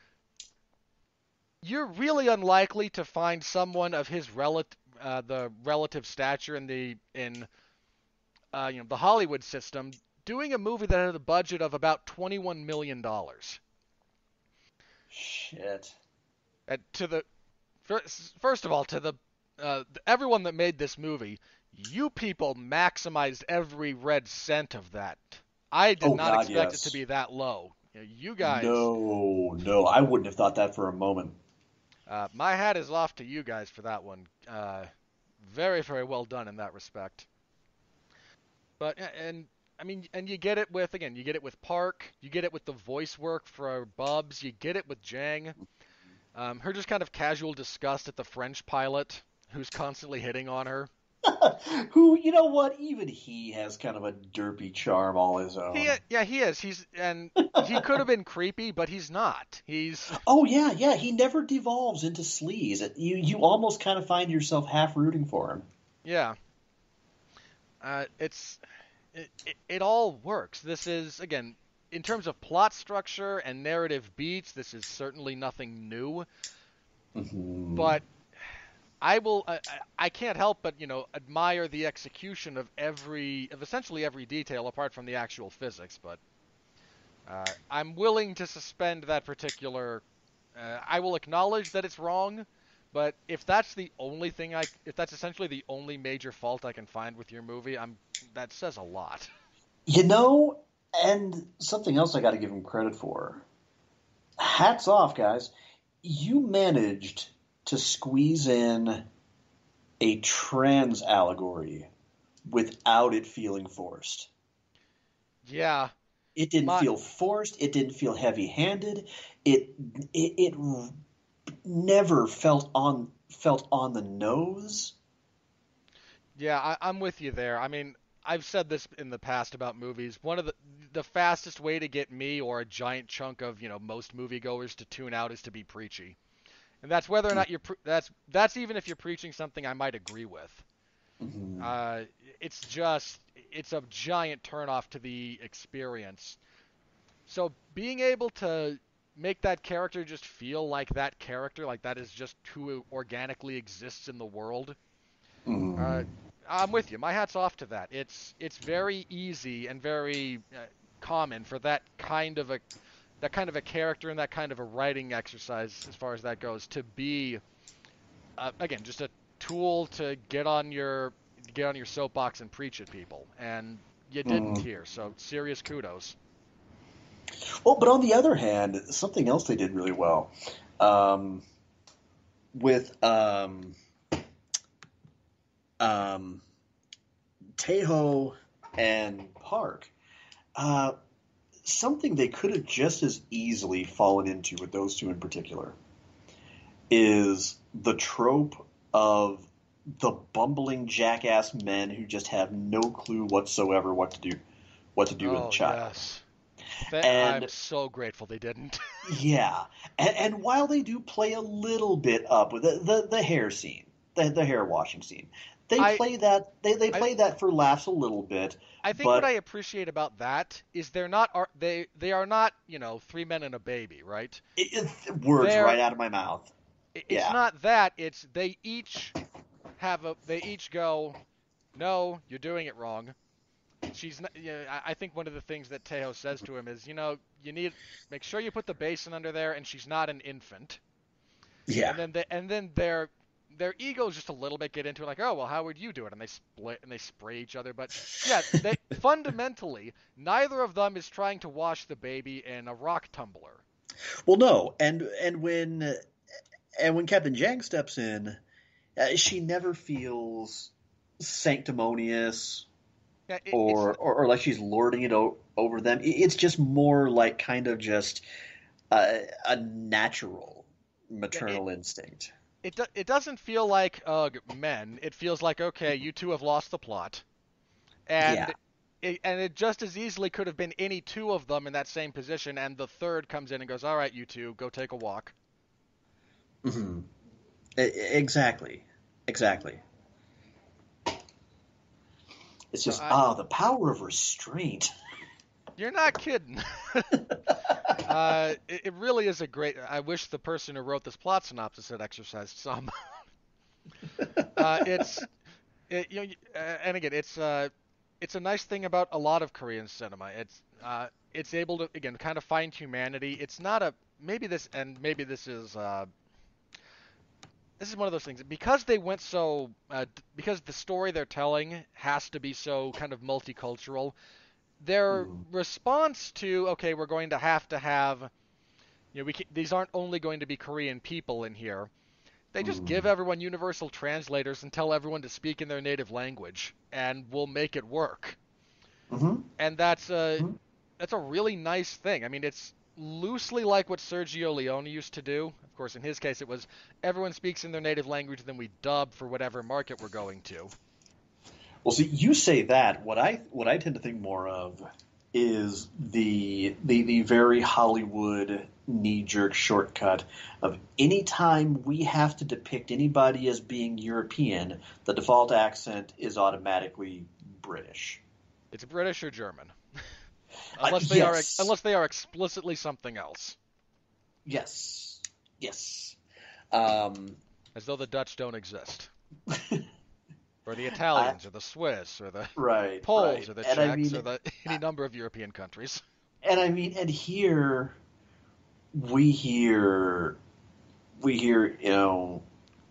you're really unlikely to find someone of his the relative stature in the Hollywood system doing a movie that had a budget of about $21 million. Shit. To the first of all, to the everyone that made this movie, you people maximized every red cent of that. I did Oh not God, expect it to yes. be that low. You guys, No, no, I wouldn't have thought that for a moment. my hat is off to you guys for that one. Very, very well done in that respect. But and I mean, and you get it with Park, you get it with the voice work for Bubs, you get it with Jang. Her just kind of casual disgust at the French pilot who's constantly hitting on her. Who, you know what? Even he has kind of a derpy charm all his own. Yeah, he is. He could have been creepy, but he's not. He's Oh yeah, yeah. He never devolves into sleaze. You almost kind of find yourself half rooting for him. yeah. It all works. This is again in terms of plot structure and narrative beats. This is certainly nothing new, Hmm. but I can't help but admire the execution of essentially every detail apart from the actual physics. But I'm willing to suspend that particular. I will acknowledge that it's wrong, but if that's essentially the only major fault I can find with your movie, that says a lot. You know, and something else I got to give him credit for. Hats off, guys. You managed to squeeze in a trans allegory without it feeling forced. Yeah, It didn't my feel forced. It didn't feel heavy-handed. It it never felt on the nose. yeah, I'm with you there. I mean, I've said this in the past about movies. One of the fastest way to get me or a giant chunk of most moviegoers to tune out is to be preachy, and that's whether or not that's even if you're preaching something I might agree with. Mhm. Uh, it's just it's a giant turnoff to the experience. So being able to make that character just feel like that character, like that is just who organically exists in the world. Uh, Mhm. I'm with you. My hat's off to that. It's very easy and very common for that kind of a character and that kind of a writing exercise, as far as that goes, to be again just a tool to get on your soapbox and preach at people. And you didn't Mhm. here, so serious kudos. Well, but on the other hand, something else they did really well, um, with um, Tejo and Park. Uh, Something they could have just as easily fallen into with those two in particular is the trope of the bumbling jackass men who just have no clue whatsoever what to do with a Oh child. yes. I'm And so grateful they didn't. yeah, and while they do play a little bit up with the hair scene, the hair washing scene, they I play that they I play that for laughs a little bit, I think what I but appreciate about that is they are not, three men and a baby, right? words They're right out of my mouth. it's Yeah, not that, it's they each go, "No, you're doing it wrong." She's not, I think one of the things that Tejo says to him is, you need make sure you put the basin under there and she's not an infant. yeah. And then their egos just a little bit get into it, like, oh well, how would you do it? And they split and they spray each other. But yeah, they fundamentally neither of them is trying to wash the baby in a rock tumbler. Well, no, and when Captain Jang steps in, she never feels sanctimonious Yeah, it's or like she's lording it over them. It's just more like kind of just a natural yeah, it maternal instinct. it doesn't feel like ugh men. It feels like, okay, you two have lost the plot, Yeah. and it just as easily could have been any two of them in that same position, and the third comes in and goes, all right, you two, go take a walk. Hmm. Exactly. Exactly. It's So just I the power of restraint. You're not kidding. It really is a great. I wish the person who wrote this plot synopsis had exercised some. It's and again, it's a nice thing about a lot of Korean cinema. It's able to again kind of find humanity. It's not a maybe this is one of those things because they went so because the story they're telling has to be so kind of multicultural. Their Mhm. response to, okay, we're going to have these aren't only going to be Korean people in here. They just give Mhm. everyone universal translators and tell everyone to speak in their native language, and we'll make it work. Mhm. And that's a Mhm. that's a really nice thing. I mean, it's loosely like what Sergio Leone used to do. Of course, in his case, it was everyone speaks in their native language, then we dub for whatever market we're going to. Well, see, you say that. What I tend to think more of is the very Hollywood knee jerk shortcut of any time we have to depict anybody as being European, the default accent is automatically British. It's British or German, Yes, unless they are explicitly something else, yes, yes. Um, as though the Dutch don't exist. Or the I, Italians, or the Swiss, or the right, Poles, right, or the and I Czechs, mean, or the any number of European countries. and here we hear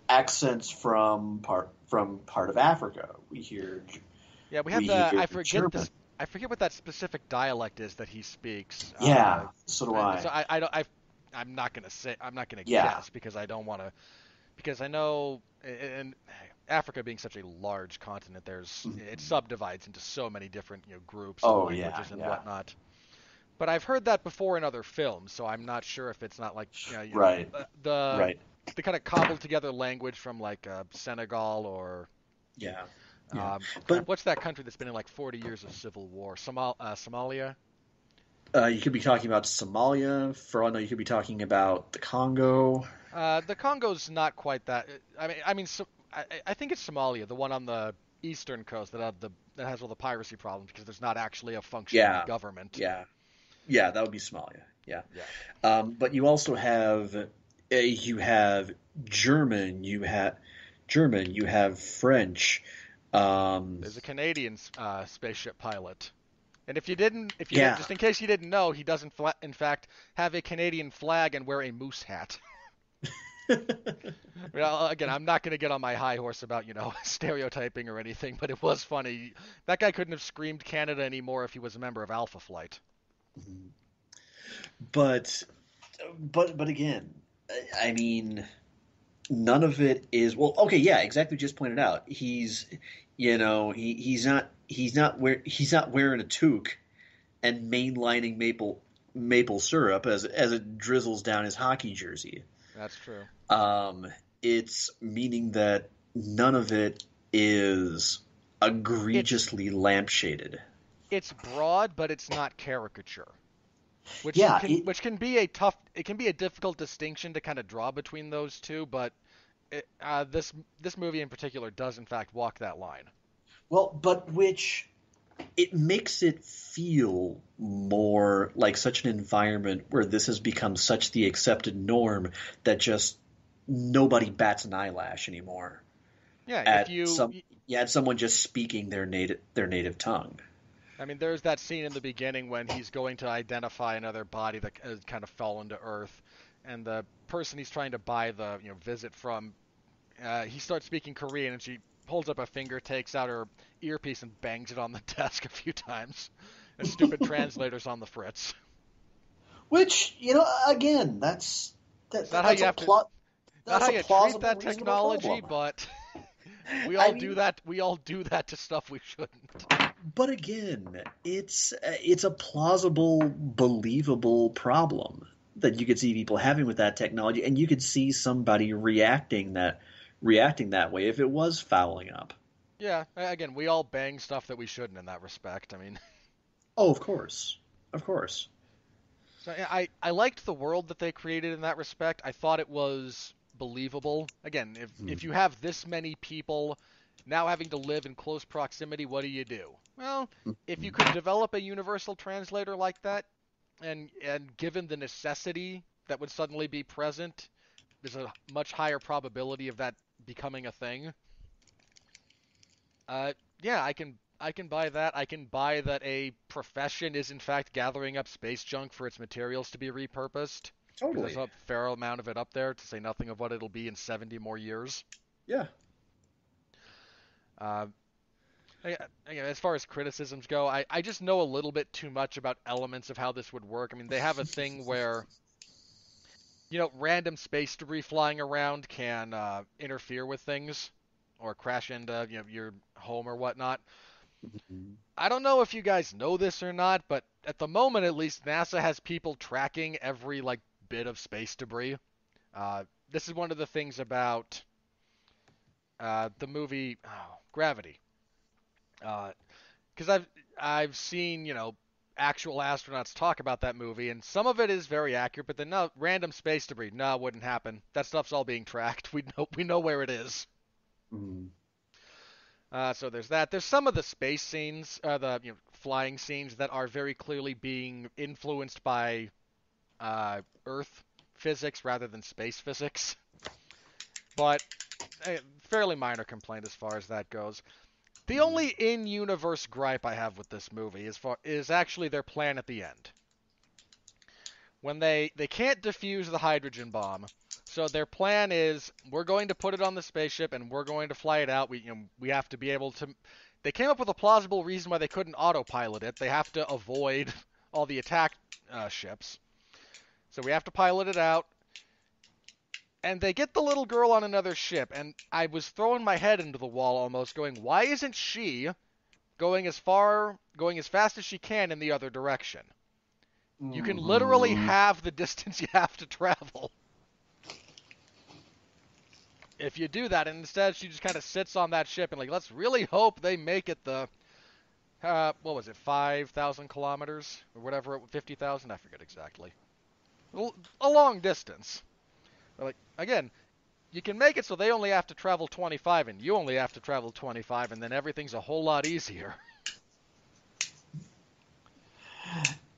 accents from part of Africa. We hear Yeah, we have we the hear German. I forget what that specific dialect is that he speaks. Yeah, so do So I. I don't I'm not gonna say I'm not gonna Yeah. guess because I don't want to because I know and Africa being such a large continent, it Mhm. subdivides into so many different groups and Oh yeah, languages and yeah. whatnot. But I've heard that before in other films, so I'm not sure if it's not like Right, the right. kind of cobbled together language from like Senegal or Yeah, yeah. um, But what's that country that's been in like 40 years of civil war? Somalia. You could be talking about Somalia. For all I know, you could be talking about the Congo. The Congo's not quite that. I think it's Somalia, the one on the eastern coast that has all the piracy problems because there's not actually a functioning Yeah, government. yeah, yeah. That would be Somalia. Yeah, Yeah, but you also have you have German. You have French. Um, there's a Canadian spaceship pilot. And if you didn't, yeah, just in case you didn't know, he does in fact have a Canadian flag and wear a moose hat. Well, again, I'm not going to get on my high horse about, stereotyping or anything, but it was funny. That guy couldn't have screamed Canada anymore if he was a member of Alpha Flight. but but again, I mean, none of it is well. Okay, yeah, exactly. Just pointed out. He's not wearing a toque and mainlining maple syrup as it drizzles down his hockey jersey. That's true. Um, it's meaning that none of it is It's egregiously lampshaded. it's broad, but it's not caricature, Yeah, it, which can be a tough, it can be a difficult distinction to kind of draw between those two. But this movie in particular does in fact walk that line. well, but which it makes it feel more like such an environment where this has become such the accepted norm that just nobody bats an eyelash anymore Yeah, if at you some yeah at someone just speaking their native tongue. I mean, there's that scene in the beginning when he's going to identify another body that has kind of fallen to Earth, and the person he's trying to buy the visit from, he starts speaking Korean, and she holds up a finger, takes out her earpiece, and bangs it on the desk a few times. And stupid translators on the fritz. Which again, It's not how that's you a have to, plot. not That's how a you treat plausible, that reasonable technology, problem. but we I all do mean, that. We all do that to stuff we shouldn't. but again, it's a plausible, believable problem that you could see people having with that technology, and you could see somebody reacting that way if it was fouling up. Yeah, again, we all bang stuff that we shouldn't in that respect. I mean, Oh, of course, of course. so yeah, I liked the world that they created in that respect. I thought it was believable. Again, if you have this many people now having to live in close proximity, what do you do? Well, if you could develop a universal translator like that, and given the necessity that would suddenly be present, there's a much higher probability of that becoming a thing. Yeah, I can buy that. I can buy that a profession is in fact gathering up space junk for its materials to be repurposed, because there's Totally. a fair amount of it up there, to say nothing of what it'll be in 70 more years. Yeah. Uh, Again, as far as criticisms go, I just know a little bit too much about elements of how this would work. I mean, they have a thing where random space debris flying around can interfere with things or crash into your home or whatnot. Mhm. I don't know if you guys know this or not, but at the moment at least, NASA has people tracking every bit of space debris. This is one of the things about the movie Gravity, because I've seen actual astronauts talk about that movie, and some of it is very accurate. But then no, random space debris, no, it wouldn't happen. That stuff's all being tracked. We know where it is. Mhm. So there's that. There's some of the space scenes, the flying scenes that are very clearly being influenced by Earth physics rather than space physics. But fairly minor complaint as far as that goes. The Mhm. only in-universe gripe I have with this movie is actually their plan at the end. When they can't defuse the hydrogen bomb, so their plan is we're going to put it on the spaceship and we're going to fly it out. We have to be able to. They came up with a plausible reason why they couldn't autopilot it. They have to avoid all the attack ships, so we have to pilot it out. And they get the little girl on another ship, and I was throwing my head into the wall almost, going, why isn't she going as fast as she can in the other direction? You can literally Mhm. halve the distance you have to travel if you do that, and instead she just kind of sits on that ship and let's really hope they make it the what was it, 5,000 kilometers or whatever, 50,000? I forget exactly. A long distance. But like again, you can make it so they only have to travel 25 and you only have to travel 25, and then everything's a whole lot easier.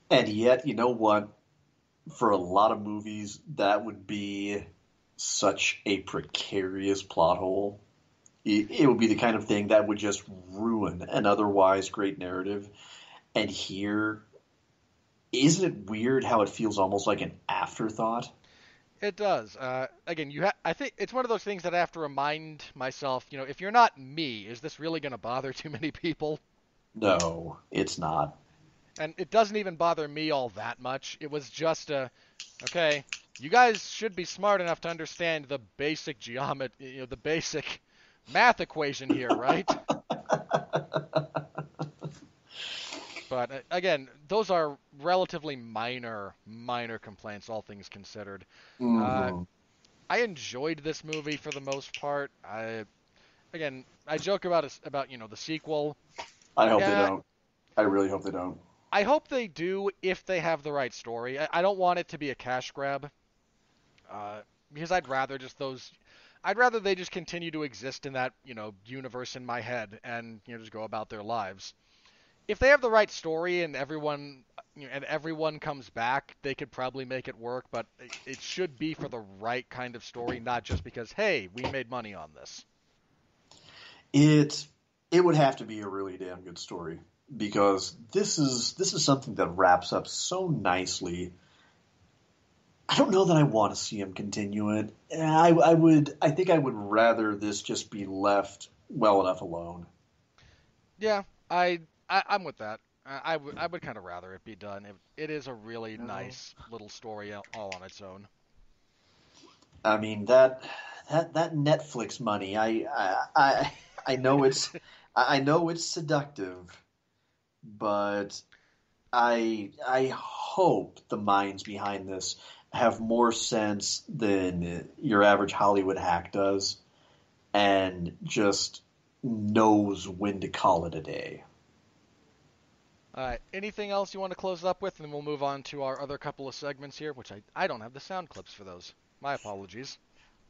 And yet, you know what? For a lot of movies, that would be such a precarious plot hole. It would be the kind of thing that would just ruin an otherwise great narrative. And here, isn't it weird how it feels almost like an afterthought? It does. Again, I think it's one of those things that I have to remind myself. If you're not me, is this really going to bother too many people? No, it's not. And it doesn't even bother me all that much. It was just okay, you guys should be smart enough to understand the basic geometry, the basic math equation here, right? But again, those are relatively minor complaints, all things considered. Uh, Hmm. I enjoyed this movie for the most part. I joke about the sequel. I hope they Yeah, don't. I really hope they don't. I hope they do if they have the right story. I don't want it to be a cash grab, uh, because I'd rather they just continue to exist in that universe in my head and just go about their lives. If they have the right story and everyone comes back, they could probably make it work. But it should be for the right kind of story, not just because hey, we made money on this. It it would have to be a really damn good story because this is something that wraps up so nicely. I don't know that I want to see him continue it. I think I would rather this just be left well enough alone. Yeah, I'm with that. I would kind of rather it be done. It is a really No. nice little story all on its own. I mean that Netflix money. I know I know it's seductive, but I hope the minds behind this have more sense than your average Hollywood hack does, and just knows when to call it a day. All right. Anything else you want to close up with, and then we'll move on to our other couple of segments here, which I don't have the sound clips for those. My apologies.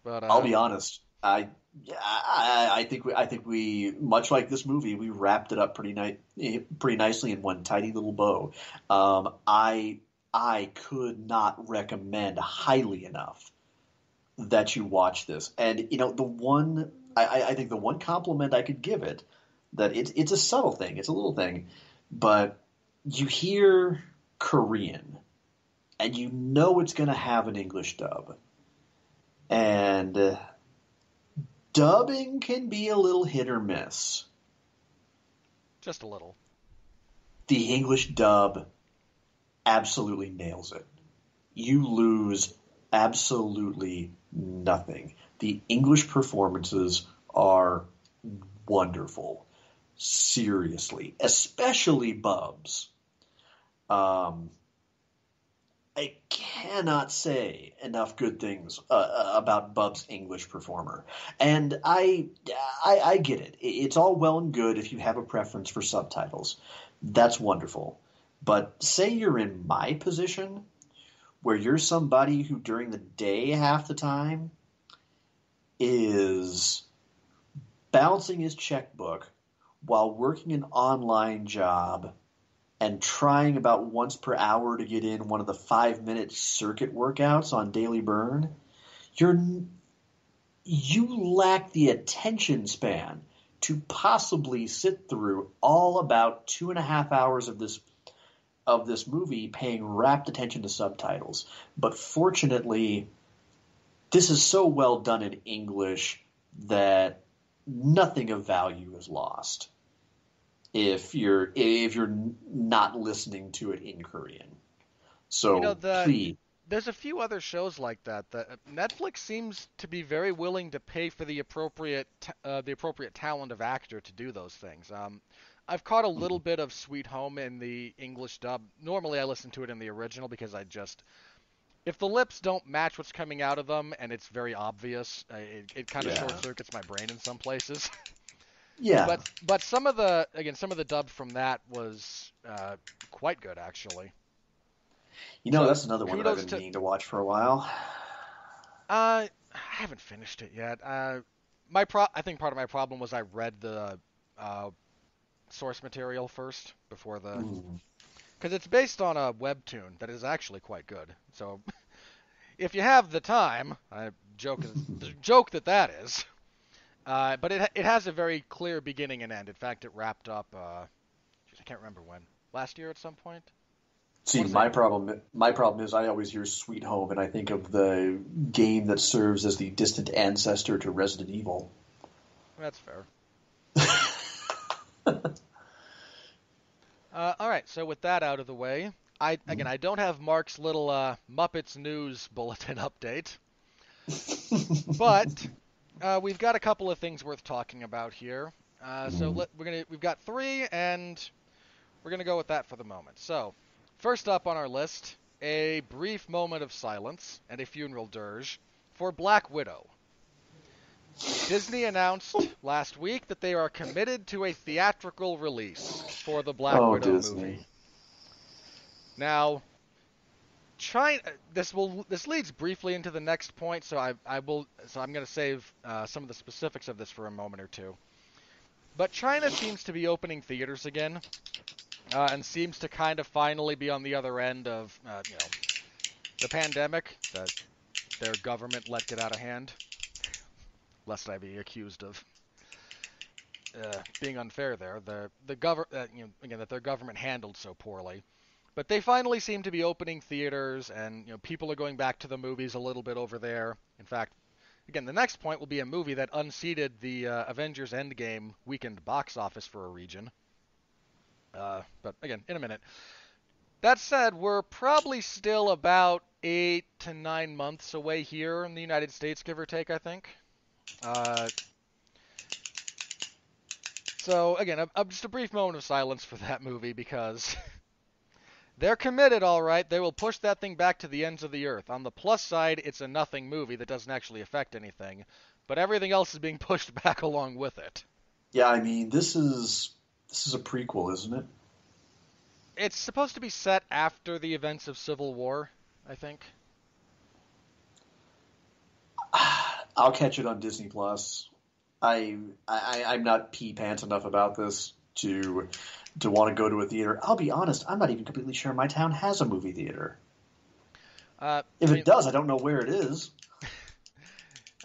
But I'll be honest. I think we much like this movie, we wrapped it up pretty nicely in one tidy little bow. I could not recommend highly enough that you watch this. And I think the one compliment I could give it, that it's a subtle thing, it's a little thing, but you hear Korean and you know it's going to have an English dub. And dubbing can be a little hit or miss. just a little. The English dub absolutely nails it. You lose absolutely nothing. The English performances are wonderful. Seriously, especially Bubs. Um, I cannot say enough good things about Bub's English performer, and I get it. It's all well and good if you have a preference for subtitles. That's wonderful. But say you're in my position, where you're somebody who during the day half the time is balancing his checkbook while working an online job and trying about once per hour to get in one of the 5-minute circuit workouts on Daily Burn, you're you lack the attention span to possibly sit through all about 2.5 hours of this movie paying rapt attention to subtitles. But fortunately, this is so well done in English that nothing of value is lost if you're not listening to it in Korean. You know So the please, There's a few other shows like that that Netflix seems to be very willing to pay for the appropriate talent of actor to do those things. I've caught a little bit of Sweet Home in the English dub. Normally, I listen to it in the original because if the lips don't match what's coming out of them and it's very obvious, it kind of yeah, short circuits my brain in some places. Yeah. But some of the dub from that was quite good actually. So That's another one that I've kudos been to meaning to watch for a while. I haven't finished it yet. I think part of my problem was I read the uh, source material first before the Mm. because it's based on a webtoon that is actually quite good. So if you have the time, I joke that is. But it has a very clear beginning and end. In fact, it wrapped up. I can't remember when. Last year at some point. I See, want to say my problem is I always hear Sweet Home and I think of the game that serves as the distant ancestor to Resident Evil. that's fair. All right. So with that out of the way, I don't have Mark's little Muppets news bulletin update, but we've got a couple of things worth talking about here. We've got three, and we're gonna go with that for the moment. So, first up on our list, a brief moment of silence and a funeral dirge for Black Widow. Disney announced last week that they are committed to a theatrical release for the Black Oh, Widow Disney. movie. Now, China. This leads briefly into the next point, so I'm going to save some of the specifics of this for a moment or two. But China seems to be opening theaters again, and seems to kind of finally be on the other end of the pandemic that their government let get out of hand. Lest I be accused of being unfair there. The government again that their government handled so poorly. But they finally seem to be opening theaters, and people are going back to the movies a little bit over there. In fact, again, the next point will be a movie that unseated the Avengers Endgame weekend box office for a region. But again, in a minute. That said, we're probably still about 8 to 9 months away here in the United States, give or take, I think. Uh, so again, just a brief moment of silence for that movie because they're committed, all right. They will push that thing back to the ends of the earth. On the plus side, it's a nothing movie that doesn't actually affect anything, but everything else is being pushed back along with it. Yeah, I mean, this is a prequel, isn't it? It's supposed to be set after the events of Civil War, I think. I'll catch it on Disney Plus. I'm not pee pants enough about this to want to go to a theater. I'll be honest, I'm not even completely sure my town has a movie theater. If I it mean, does, I don't know where it is.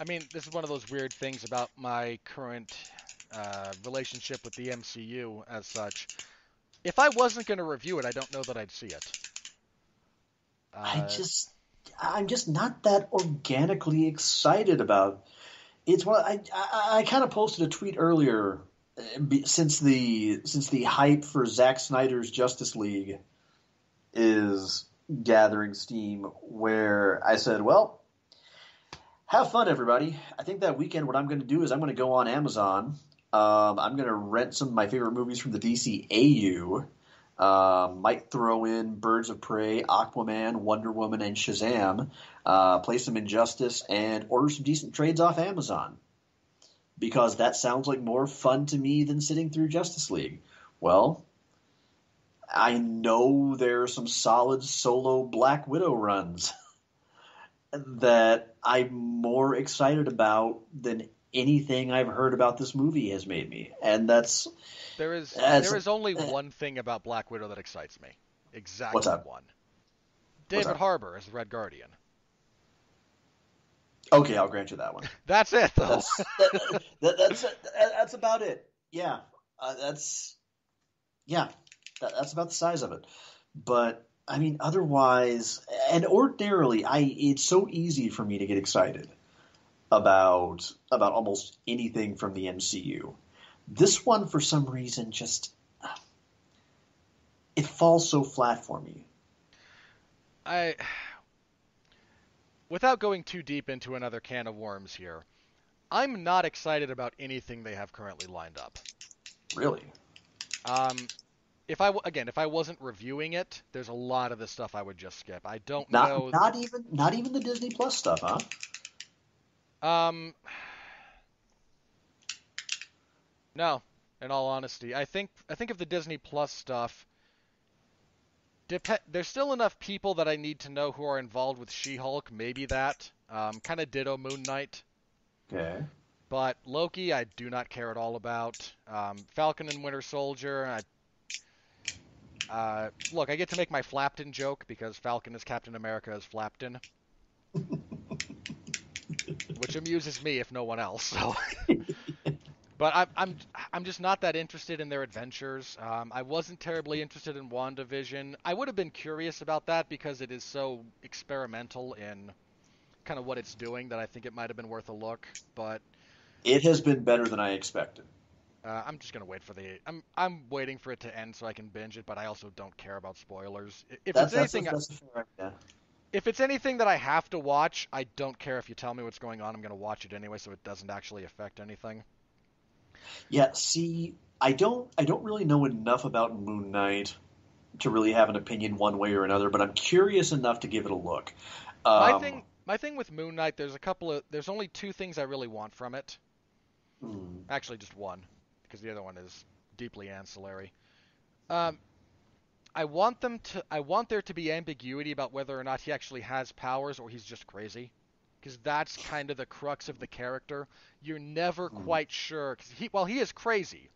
this is one of those weird things about my current relationship with the MCU as such. If I wasn't going to review it, I don't know that I'd see it. I Uh, just I'm just not that organically excited about. It's one I kind of posted a tweet earlier since the hype for Zack Snyder's Justice League is gathering steam, where I said, well, have fun, everybody. I think that weekend what I'm going to do is I'm going to go on Amazon. I'm going to rent some of my favorite movies from the DCAU. Might throw in Birds of Prey, Aquaman, Wonder Woman, and Shazam. Play some Injustice and order some decent trades off Amazon because that sounds like more fun to me than sitting through Justice League. Well, I know there are some solid solo Black Widow runs that I'm more excited about than anything I've heard about this movie has made me, and that's there is only one thing about Black Widow that excites me. what's Exactly up? one. What's David up? Harbour as the Red Guardian. Okay, I'll grant you that one. That's it, though. That's about it. Yeah, that's yeah, that's about the size of it. But I mean, otherwise, and ordinarily, I it's so easy for me to get excited about almost anything from the MCU. This one, for some reason, just it falls so flat for me. I, without going too deep into another can of worms here, I'm not excited about anything they have currently lined up. Really, Um, if I wasn't reviewing it, there's a lot of the stuff I would just skip. I don't not know. not even the Disney Plus stuff, huh? Um, No, in all honesty, I think of the Disney Plus stuff. There's still enough people that I need to know who are involved with She-Hulk. Maybe that. Kind of ditto Moon Knight. Okay. But Loki, I do not care at all about. Falcon and Winter Soldier, look, I get to make my Flapton joke because Falcon is Captain America as Flapton, which amuses me if no one else. So, but I'm just not that interested in their adventures. I wasn't terribly interested in WandaVision. I would have been curious about that because it is so experimental in kind of what it's doing that I think it might have been worth a look. But It has been better than I expected. I'm just gonna wait for I'm waiting for it to end so I can binge it, but I also don't care about spoilers. If it's anything That's a fair idea. if it's anything that I have to watch, I don't care if you tell me what's going on. I'm gonna watch it anyway, so it doesn't actually affect anything. Yeah, see, I don't really know enough about Moon Knight to really have an opinion one way or another, but I'm curious enough to give it a look. My Um, thing my thing with Moon Knight, there's only two things I really want from it. hmm, Actually, just one, because the other one is deeply ancillary. Um, I want there to be ambiguity about whether or not he actually has powers or he's just crazy. Because that's kind of the crux of the character. You're never hmm. quite sure, because while he is crazy,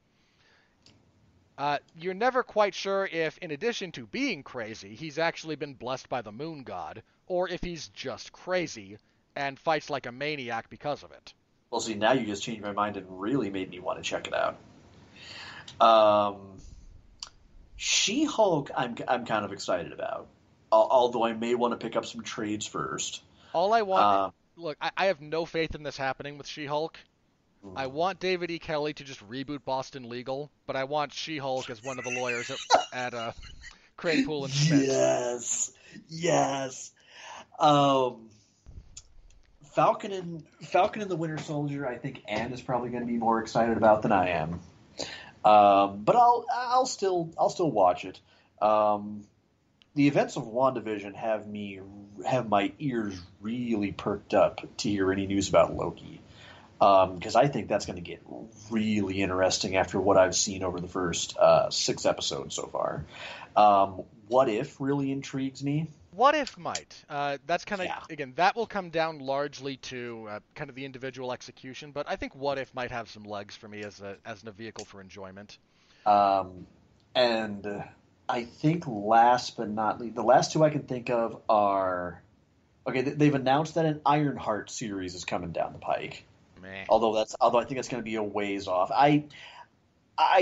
you're never quite sure if, in addition to being crazy, he's actually been blessed by the moon god, or if he's just crazy and fights like a maniac because of it. Well, see, now you just changed my mind and really made me want to check it out. Um, She-Hulk, I'm kind of excited about, although I may want to pick up some trades first. All I want, Um, look, I have no faith in this happening with She-Hulk. I want David E. Kelly to just reboot Boston Legal, but I want She-Hulk as one of the lawyers at Crane Pool and Schmidt. yes, yes. Um, Falcon and the Winter Soldier. I think Anne is probably going to be more excited about than I am. But I'll still watch it. Um, the events of WandaVision have my ears really perked up to hear any news about Loki. Because I think that's going to get really interesting after what I've seen over the first 6 episodes so far. What If really intrigues me. What if might? That's kind of Yeah. again that will come down largely to kind of the individual execution, but I think What If might have some legs for me as a vehicle for enjoyment. Um, and I think last but not least, the last two I can think of are okay. They've announced that an Ironheart series is coming down the pike. Meh. Although I think that's going to be a ways off. I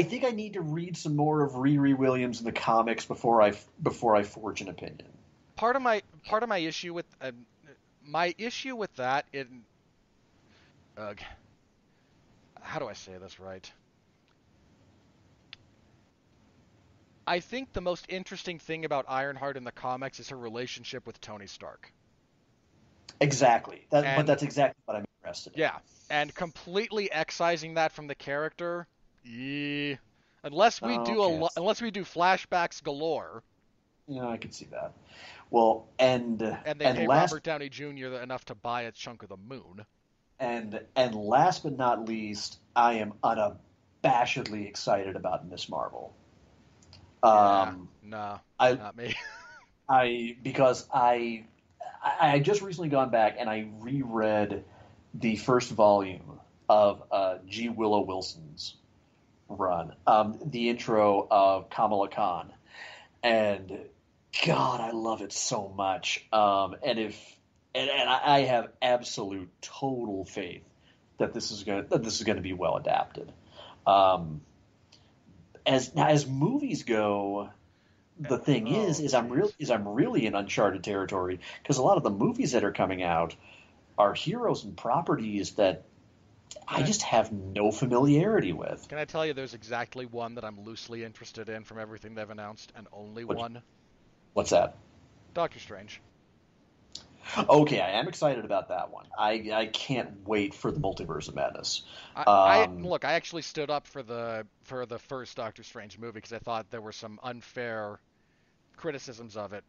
think I need to read some more of Riri Williams in the comics before I forge an opinion. Part of my issue with that in uh, how do I say this right? I think the most interesting thing about Ironheart in the comics is her relationship with Tony Stark. Exactly. But And that's exactly what I'm interested in. yeah, and completely excising that from the character, yeah, unless we Oh, do okay. unless we do flashbacks galore, Yeah, I can see that. Well, and they and pay last Robert Downey Jr. enough to buy a chunk of the moon. and last but not least, I am unabashedly excited about Miss Marvel. Yeah, Um, nah, I not me. I because I just recently gone back and I reread the first volume of G. Willow Wilson's run, the intro of Kamala Khan, and God, I love it so much. And I have absolute total faith that this is going to be well adapted. Um, as movies go, the thing Oh, jeez. is I'm really in uncharted territory because a lot of the movies that are coming out are heroes and properties that Can I I just have no familiarity with. can I tell you there's exactly one that I'm loosely interested in from everything they've announced, and only What one? what's that? Doctor Strange. Okay, I am excited about that one. I can't wait for the Multiverse of Madness. I Um, look. I actually stood up for the first Doctor Strange movie because I thought there were some unfair criticisms of it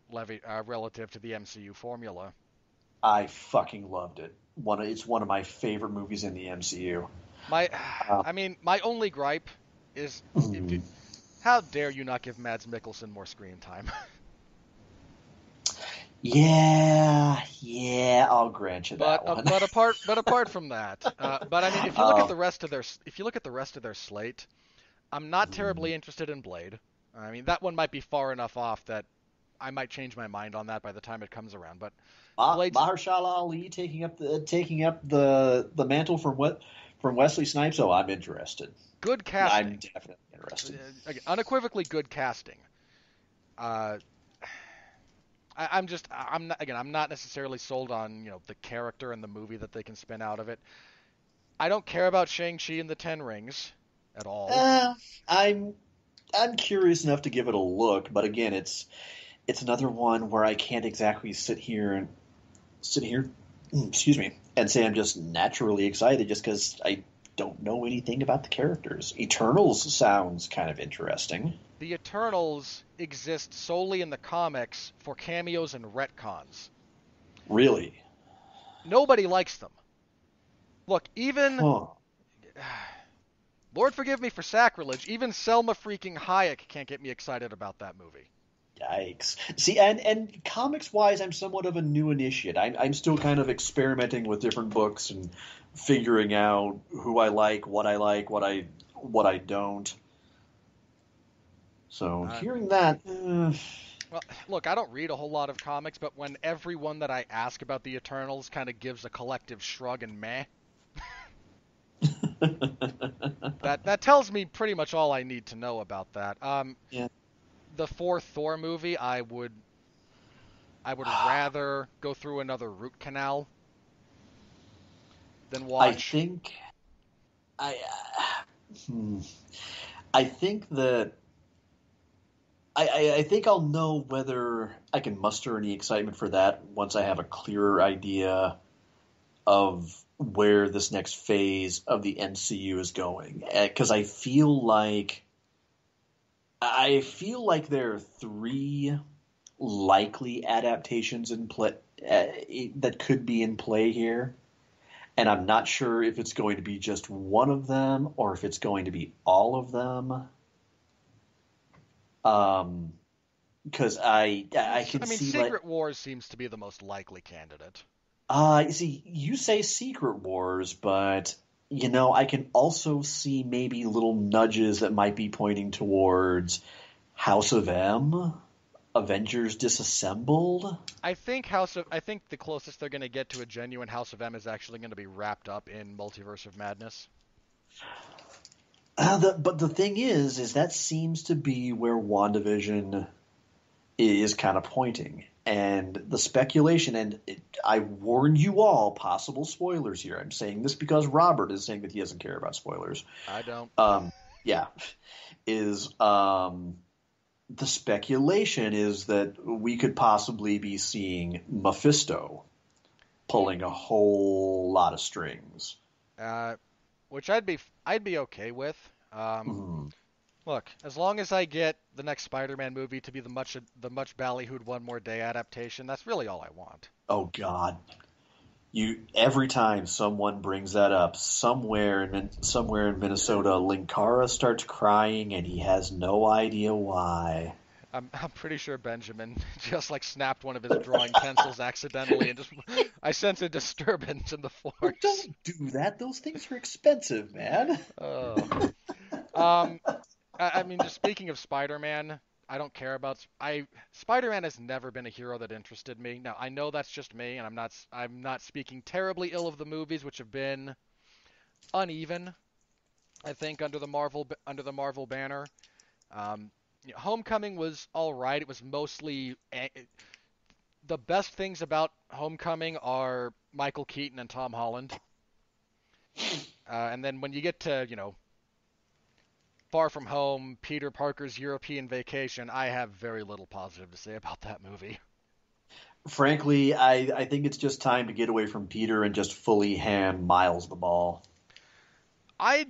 relative to the MCU formula. I fucking loved it. It's one of my favorite movies in the MCU. My, Uh, I mean, my only gripe is if you, mm, how dare you not give Mads Mikkelsen more screen time? yeah, I'll grant you that one. But apart from that, but I mean, if you look at Um, the rest of their if you look at the rest of their slate, I'm not terribly interested in Blade. I mean, that one might be far enough off that I might change my mind on that by the time it comes around. But Blade's Mahershala Ali taking up the mantle from Wesley Snipes. Oh, I'm interested. good I'm casting, definitely interested. again, unequivocally good casting. Uh, I'm just I'm not again I'm not necessarily sold on the character and the movie that they can spin out of it. I don't care about Shang-Chi and the Ten Rings at all. Uh, I'm I'm curious enough to give it a look, but again, it's another one where I can't exactly sit here, excuse me, and say I'm just naturally excited just because I don't know anything about the characters. Eternals sounds kind of interesting. The Eternals exist solely in the comics for cameos and retcons. Really? Nobody likes them. Look, even Huh. Lord forgive me for sacrilege, even Selma freaking Hayek can't get me excited about that movie. Yikes. See, and comics wise, I'm somewhat of a new initiate. I'm still kind of experimenting with different books and figuring out who I like, what I don't. So Uh, hearing that, well, look, I don't read a whole lot of comics, but when everyone that I ask about the Eternals kind of gives a collective shrug and meh, that tells me pretty much all I need to know about that. yeah. The fourth Thor movie, I would rather go through another root canal than I watch. think I hmm, I think that I think I'll know whether I can muster any excitement for that once I have a clearer idea of where this next phase of the MCU is going. Because I feel like there are three likely adaptations in play that could be in play here, and I'm not sure if it's going to be just one of them or if it's going to be all of them. Um, because I can I mean, see like Secret Wars seems to be the most likely candidate. see you say Secret Wars, but I can also see maybe little nudges that might be pointing towards House of M, Avengers Disassembled. I think the closest they're going to get to a genuine House of M is actually going to be wrapped up in Multiverse of Madness. But the thing is that seems to be where WandaVision is kind of pointing. And the speculation, and I warn you all, possible spoilers here. I'm saying this because Robert is saying that he doesn't care about spoilers. I don't. Yeah, is the speculation is that we could possibly be seeing Mephisto pulling a whole lot of strings. Uh, which I'd be okay with. Mm. Look, as long as I get the next Spider-Man movie to be the much ballyhooed One More Day adaptation, that's really all I want. Oh God, you every time someone brings that up, somewhere in Minnesota, Linkara starts crying, and he has no idea why. I'm pretty sure Benjamin just like snapped one of his drawing pencils accidentally and just I sense a disturbance in the Oh, force. don't do that. Those things are expensive, man. Oh. Um, I mean, just speaking of Spider-Man, I don't care about Spider-Man has never been a hero that interested me. Now, I know that's just me, and I'm not speaking terribly ill of the movies, which have been uneven. I think under the Marvel banner. Homecoming was all right. It was mostly the best things about Homecoming are Michael Keaton and Tom Holland. And then when you get to Far From Home, Peter Parker's European Vacation, I have very little positive to say about that movie. Frankly, I think it's just time to get away from Peter and just fully hand Miles the ball. I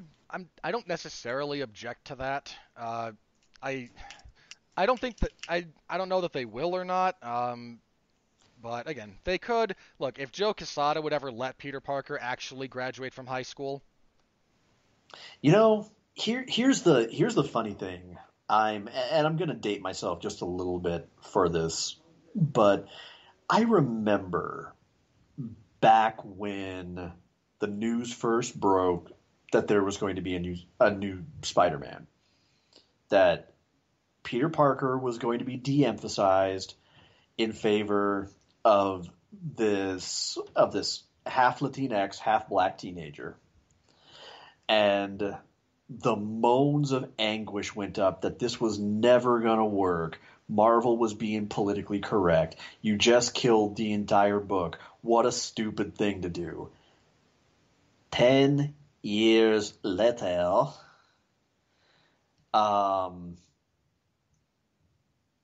I don't necessarily object to that. I I don't think that I don't know that they will or not. But again, they could look if Joe Quesada would ever let Peter Parker actually graduate from high school. You know, here's the funny thing. I'm gonna date myself just a little bit for this, but I remember back when the news first broke that there was going to be a new Spider-Man, that Peter Parker was going to be de-emphasized in favor of this half Latinx, half black teenager. And the moans of anguish went up that this was never going to work. Marvel was being politically correct. You just killed the entire book. What a stupid thing to do. 10 years later, um,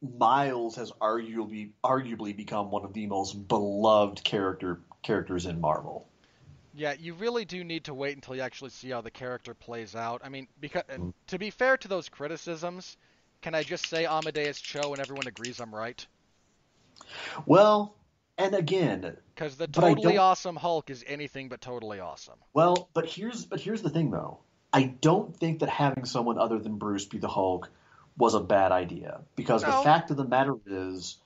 Miles has arguably become one of the most beloved characters in Marvel. Yeah, you really do need to wait until you actually see how the character plays out. I mean, because to be fair to those criticisms, can I just say Amadeus Cho and everyone agrees I'm right? Well, and again, Because the but I totally don't. awesome Hulk is anything but totally awesome. Well, but here's the thing though. I don't think that having someone other than Bruce be the Hulk was a bad idea, because the No, fact of the matter is,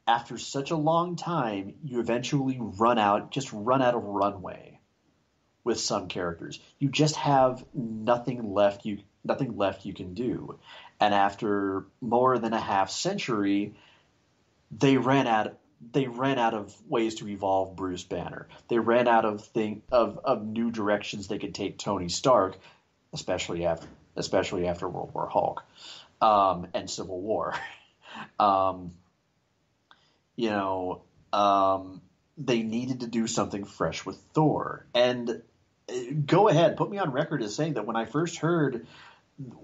after such a long time, you eventually run out of runway with some characters. You just have nothing left you can do. And after more than a half century, they ran out they ran out of ways to evolve Bruce Banner. They ran out of new directions they could take Tony Stark, especially after World War Hulk, and Civil War. Um, you know, they needed to do something fresh with Thor. And go ahead, put me on record as saying that when I first heard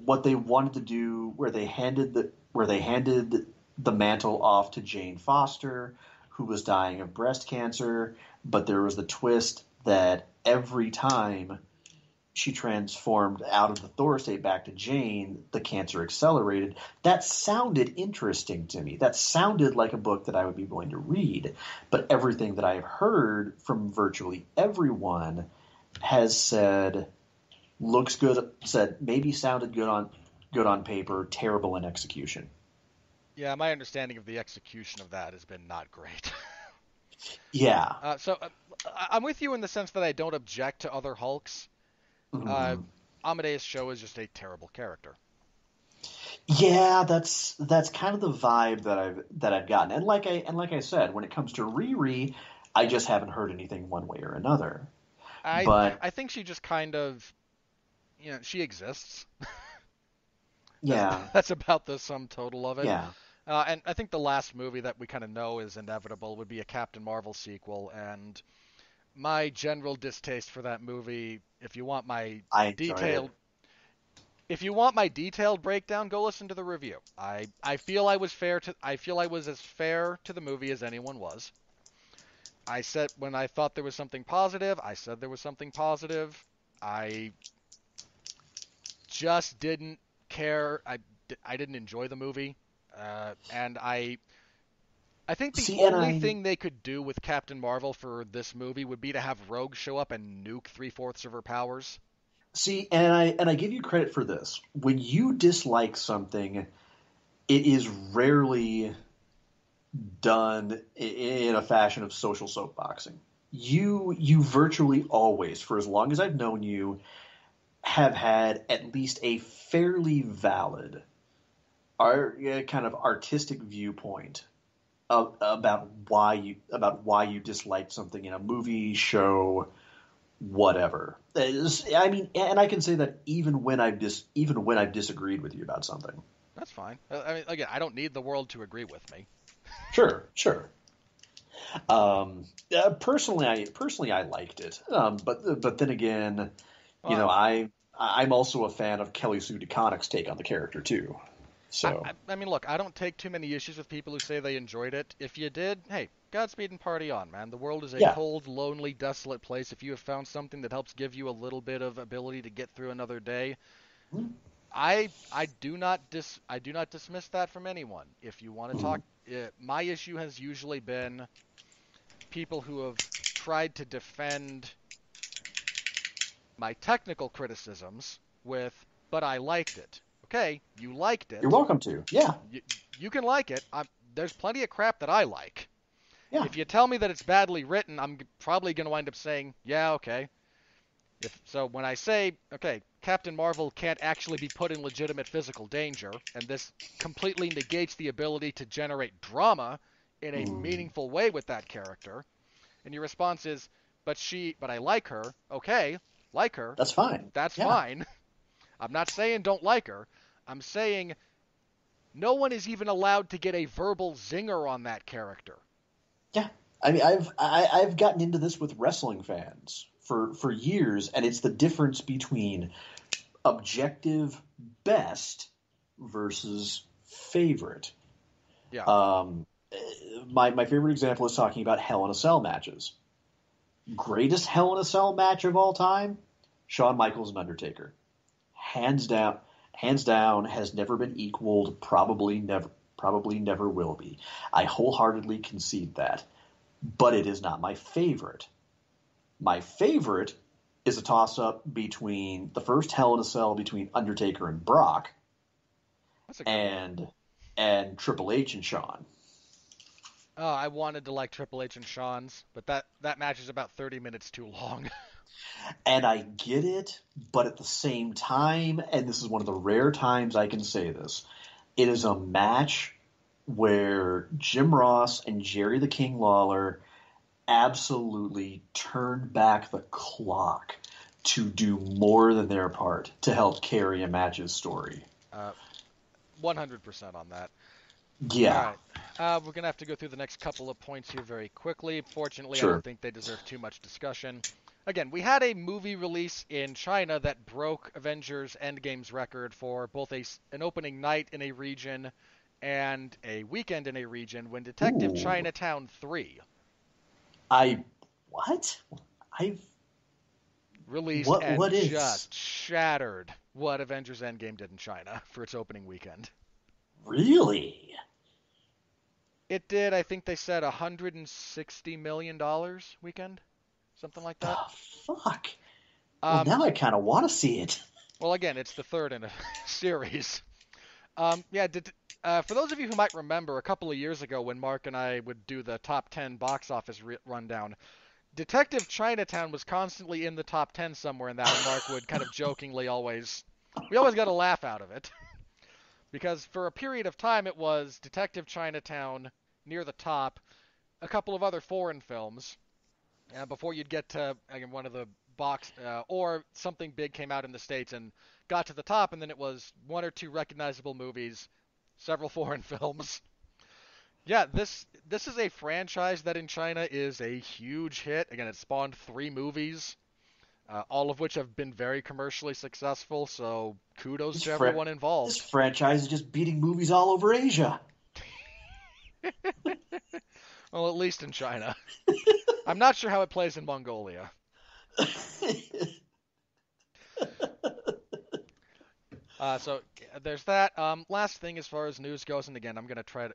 what they wanted to do, where they handed the mantle off to Jane Foster, who was dying of breast cancer, but there was the twist that every time she transformed out of the Thor state back to Jane, the cancer accelerated. That sounded interesting to me. That sounded like a book that I would be willing to read. But everything that I've heard from virtually everyone has said maybe sounded good on paper, terrible in execution. yeah, my understanding of the execution of that has been not great. Yeah. So I'm with you in the sense that I don't object to other Hulks. Uh, Mhm. Amadeus Cho is just a terrible character. Yeah, that's kind of the vibe that I've gotten. And like I said, when it comes to Riri, I just haven't heard anything one way or another. I But I think she just kind of, she exists. That's yeah, that's about the sum total of it. yeah. And I think the last movie that we kind of know is inevitable would be a Captain Marvel sequel. And my general distaste for that movie, I enjoyed it. detailed, if you want my detailed breakdown, go listen to the review. I feel I feel I was as fair to the movie as anyone was. I said when I thought there was something positive, I said there was something positive. I just didn't care. I didn't enjoy the movie, and I think the See, and only I thing they could do with Captain Marvel for this movie would be to have Rogue show up and nuke three-fourths of her powers. see, and I give you credit for this. When you dislike something, it is rarely done in a fashion of social soapboxing. You virtually always, for as long as I've known you, have had at least a fairly valid kind of artistic viewpoint about why you disliked something in a movie, show, whatever. I mean, and I can say that even when I've disagreed with you about something. That's fine. I mean, again, I don't need the world to agree with me. Sure, sure. Personally, I liked it. But then again, Well, I'm also a fan of Kelly Sue DeConnick's take on the character too. So I mean, look, I don't take too many issues with people who say they enjoyed it. If you did, hey, Godspeed and party on, man. The world is a yeah. cold, lonely, desolate place. If you have found something that helps give you a little bit of ability to get through another day, I do not dismiss that from anyone. If you want to talk, Mhm. my issue has usually been people who have tried to defend my technical criticisms with, but I liked it. Okay, you liked You're it. welcome to. Yeah, You, you can like it. There's plenty of crap that I like. yeah. If you tell me that it's badly written, I'm probably going to wind up saying, yeah, okay. If so, when I say, okay, Captain Marvel can't actually be put in legitimate physical danger, and this completely negates the ability to generate drama in a Mm, meaningful way with that character, and your response is, but I like her. Okay, like her. that's fine. That's Yeah, fine. I'm not saying don't like her. I'm saying no one is even allowed to get a verbal zinger on that character. yeah. I mean, I've gotten into this with wrestling fans for years, and it's the difference between objective best versus favorite. Yeah. Um, my favorite example is talking about Hell in a Cell matches. Greatest Hell in a Cell match of all time, Shawn Michaels and Undertaker. Hands down, hands down, has never been equaled. Probably never will be. I wholeheartedly concede that, but it is not my favorite. My favorite is a toss-up between the first Hell in a Cell between Undertaker and Brock, That's a good one. and Triple H and Shawn. Oh, I wanted to like Triple H and Shawn's, but that match is about 30 minutes too long. And I get it, but at the same time, and this is one of the rare times I can say this, it is a match where Jim Ross and Jerry the King Lawler absolutely turned back the clock to do more than their part to help carry a match's story. uh, 100% on that. All Yeah, right. We're going to have to go through the next couple of points here very quickly. Fortunately, I don't sure. think they deserve too much discussion. Again, we had a movie release in China that broke Avengers Endgame's record for both an opening night in a region and a weekend in a region when Detective Ooh, Chinatown 3 I what? I've released and what is just shattered what Avengers Endgame did in China for its opening weekend. really It did, I think they said $160 million weekend, something like the that. fuck? Well, Um, now I kind of want to see it. well, again, it's the third in a series. Yeah, for those of you who might remember, a couple of years ago when Mark and I would do the top 10 box office rundown, Detective Chinatown was constantly in the top 10 somewhere in that, and Mark would kind of jokingly we always got a laugh out of it. Because for a period of time it was Detective Chinatown near the top, a couple of other foreign films, before you'd get to again one of the box or something big came out in the states and got to the top, and then it was one or two recognizable movies, several foreign films. Yeah, this is a franchise that in China is a huge hit. Again, it spawned three movies, all of which have been very commercially successful. So kudos This to fr- everyone this involved. franchise is just beating movies all over Asia. Well, at least in China. I'm not sure how it plays in Mongolia. So there's that. Last thing as far as news goes, and again,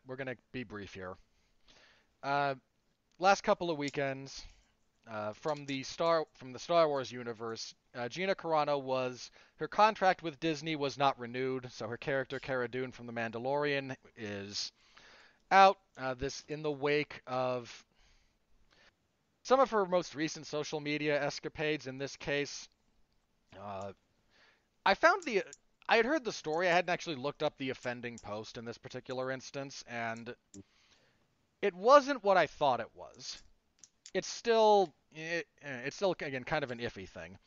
we're gonna be brief here. Uh, Last couple of weekends, from the Star Wars universe, Gina Carano was her contract with Disney was not renewed, so her character Cara Dune from The Mandalorian is out. This in the wake of some of her most recent social media escapades. In this case, uh, I found the I had heard the story. I hadn't actually looked up the offending post in this particular instance, and it wasn't what I thought it was. It's still again kind of an iffy thing.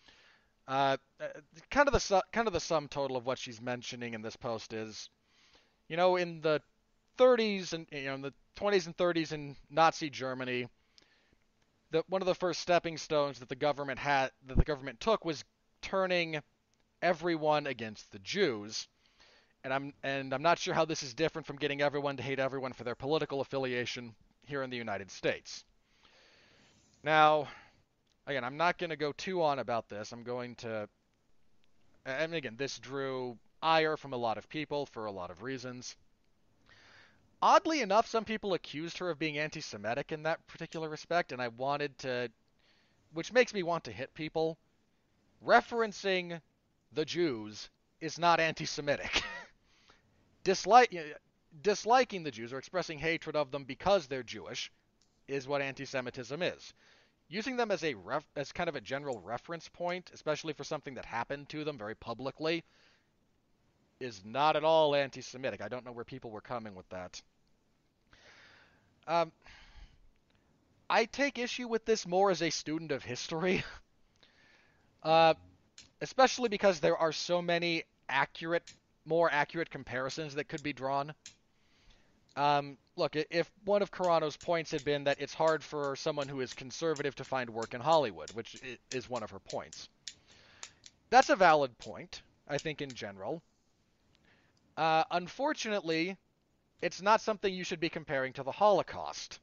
Uh, uh, kind of the sum total of what she's mentioning in this post is, in the 30s and in the 20s and 30s in Nazi Germany, one of the first stepping stones that the government took was turning everyone against the Jews. And I'm not sure how this is different from getting everyone to hate everyone for their political affiliation here in the United States. Now, again, I'm not going to go too on about this. And again, this drew ire from a lot of people for a lot of reasons. Oddly enough, some people accused her of being anti-Semitic in that particular respect, and which makes me want to hit people, referencing the Jews is not anti-Semitic. Dislike, Disliking the Jews or expressing hatred of them because they're Jewish is what anti-Semitism is. Using them as as kind of a general reference point, especially for something that happened to them very publicly, is not at all anti-Semitic. I don't know where people were coming with that. Um, I take issue with this more as a student of history, uh, especially because there are so many more accurate comparisons that could be drawn. Look, if one of Carano's points had been that it's hard for someone who is conservative to find work in Hollywood, which is one of her points, that's a valid point, I think, in general. Unfortunately, it's not something you should be comparing to the Holocaust.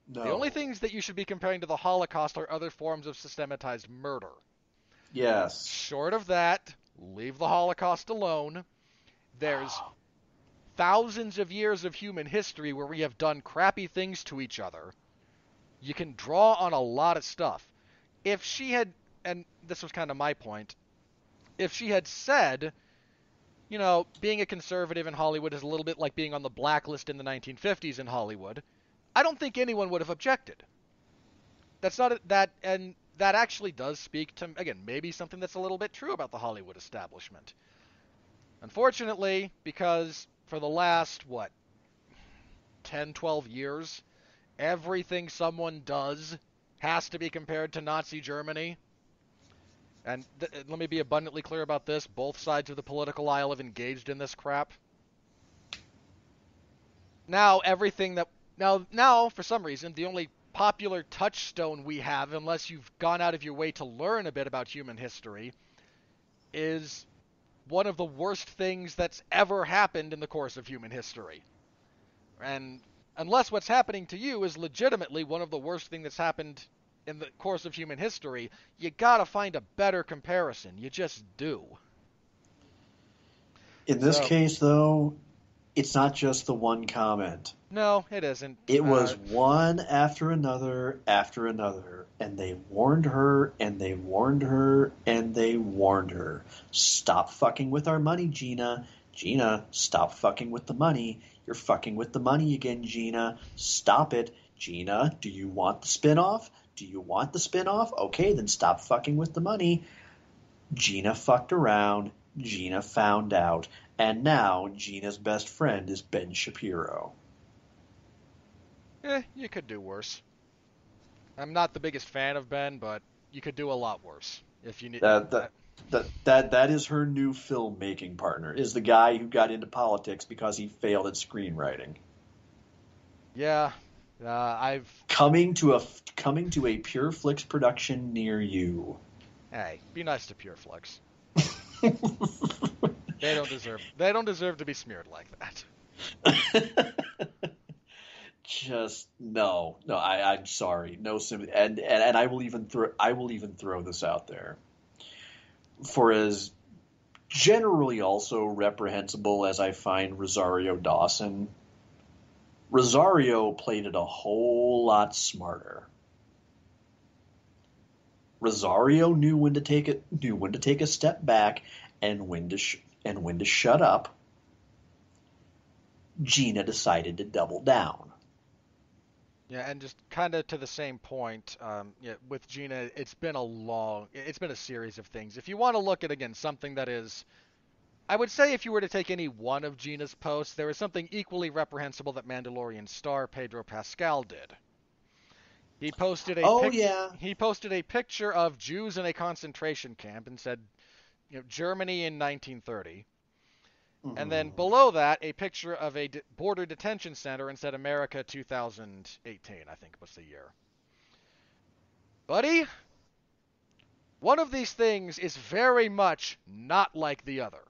The only No. things that you should be comparing to the Holocaust are other forms of systematized murder. Yes. Short of that, leave the Holocaust alone. There's thousands of years of human history where we have done crappy things to each other. You can draw on a lot of stuff. If she had, and this was kind of my point, if she had said, being a conservative in Hollywood is a little bit like being on the blacklist in the 1950s in Hollywood, I don't think anyone would have objected. That's not that, and that actually does speak to, again, maybe something that's a little bit true about the Hollywood establishment. Unfortunately, because for the last, 10, 12 years, everything someone does has to be compared to Nazi Germany. And let me be abundantly clear about this. Both sides of the political aisle have engaged in this crap. Now, for some reason, the only popular touchstone we have, unless you've gone out of your way to learn a bit about human history, is one of the worst things that's ever happened in the course of human history. And unless what's happening to you is legitimately one of the worst things that's happened in the course of human history, you gotta find a better comparison. You just do. In this So, case, though, it's not just the one comment. no, it isn't. It was one after another, and they warned her, and they warned her, and they warned her. Stop fucking with our money, Gina. Gina, stop fucking with the money. You're fucking with the money again, Gina. Stop it. Gina, do you want the spinoff? Do you want the spinoff? Okay, then stop fucking with the money. Gina fucked around. Gina found out. And now Gina's best friend is Ben Shapiro. You could do worse. I'm not the biggest fan of Ben, but you could do a lot worse if you need. That is her new filmmaking partner. Is the guy who got into politics because he failed at screenwriting. Yeah, I've. Coming to a Pure Flix production near you. Hey, be nice to Pureflix. They don't deserve to be smeared like that. Just no. I'm sorry. No sympathy. And I will even throw this out there. For as generally also reprehensible as I find Rosario Dawson, Rosario played it a whole lot smarter. Rosario knew when to take a step back and when to shut up. Gina decided to double down. Yeah, and just kind of to the same point, with Gina, it's been a series of things. If you want to look at, again, something that is, I would say if you were to take any one of Gina's posts, there is something equally reprehensible that Mandalorian star Pedro Pascal did. He posted a picture of Jews in a concentration camp and said, Germany in 1930. And then below that, a picture of a border detention center and said America 2018, I think was the year. Buddy, one of these things is very much not like the other.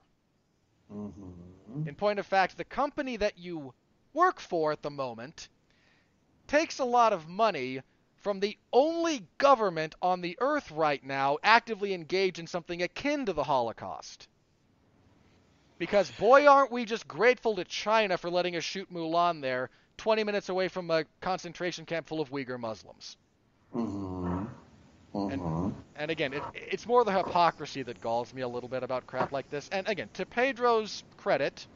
Mm-hmm. In point of fact, the company that you work for at the moment takes a lot of money from the only government on the earth right now actively engaged in something akin to the Holocaust. Because boy, aren't we just grateful to China for letting us shoot Mulan there, 20 minutes away from a concentration camp full of Uyghur Muslims. Mm-hmm. And Mm-hmm. and again, it's more the hypocrisy that galls me a little bit about crap like this. And again, to Pedro's credit,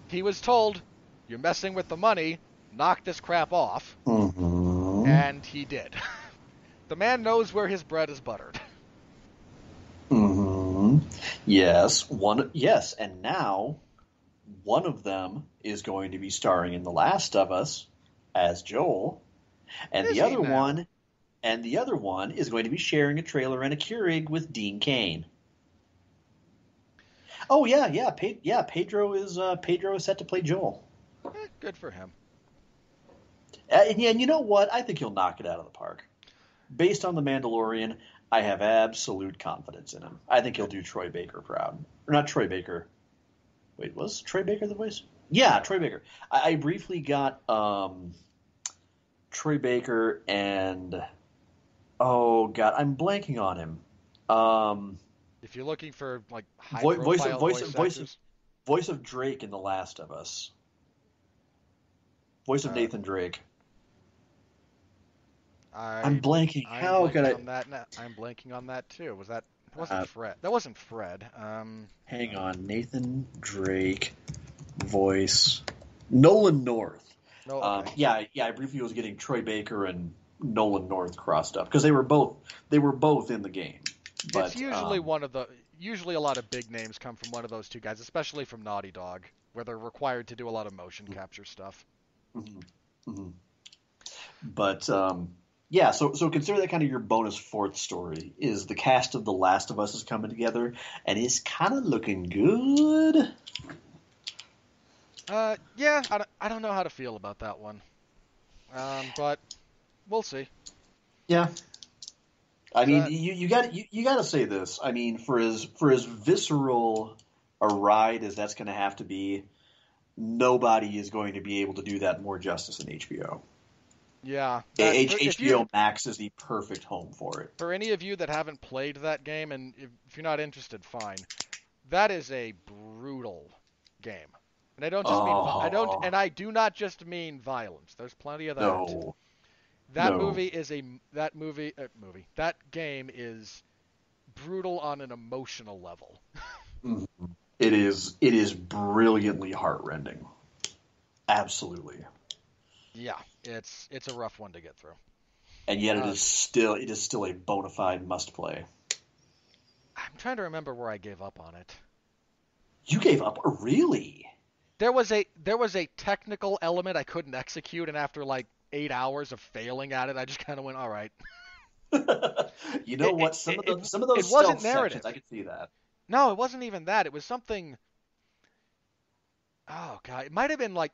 he was told, "You're messing with the money. Knock this crap off," Mm-hmm. and he did. The man knows where his bread is buttered. Mm-hmm. Yes, one. Yes, and now one of them is going to be starring in The Last of Us as Joel, and Is the he other now? one, is going to be sharing a trailer and a Keurig with Dean Cain. Oh yeah, yeah, Pedro is set to play Joel. Good for him. And you know what? I think he'll knock it out of the park. Based on The Mandalorian, I have absolute confidence in him. I think he'll do Troy Baker proud. Or not Troy Baker. Wait, was Troy Baker the voice? Yeah, Troy Baker. I briefly got Troy Baker and oh god, I'm blanking on him. Um, If you're looking for like high voice voice of profile voice of voice voice of actors, voice of Drake in The Last of Us. Voice of uh, Nathan Drake. I'm I blanking. I'm How could blanking I? on that now. I'm blanking on that too. Was that? That wasn't Uh, Fred. That wasn't Fred. hang on, Nathan Drake voice. Nolan North. No. Okay. Yeah. I briefly was getting Troy Baker and Nolan North crossed up because they were both in the game. It's But usually one of the. Usually a lot of big names come from one of those two guys, especially from Naughty Dog, where they're required to do a lot of motion capture stuff. mhm, mhm. but yeah. So consider that kind of your bonus fourth story is the cast of The Last of Us is coming together and it's kind of looking good. Yeah. I don't know how to feel about that one. But we'll see. Yeah. I So mean, you got to say this. I mean, for as visceral a ride as that's going to have to be, nobody is going to be able to do that more justice than HBO. yeah, that for, if you HBO Max is the perfect home for it. for any of you that haven't played that game, and if you're not interested, fine. That is a brutal game, and I don't just mean I don't, Oh and I do not just mean violence. There's plenty of that. no, That no. movie is a that game is brutal on an emotional level. Mhm. It is brilliantly heartrending. Absolutely. Yeah, it's a rough one to get through. And yet Uh, it is still a bona fide must play. I'm trying to remember where I gave up on it. You gave up, really? There was a technical element I couldn't execute, and after like 8 hours of failing at it, I just kind of went, all right. You know It it, what? Some it, of it, the some of it those wasn't stealth sections, narrative. I could see that. No, it wasn't even that. It was something. Oh god, it might have been like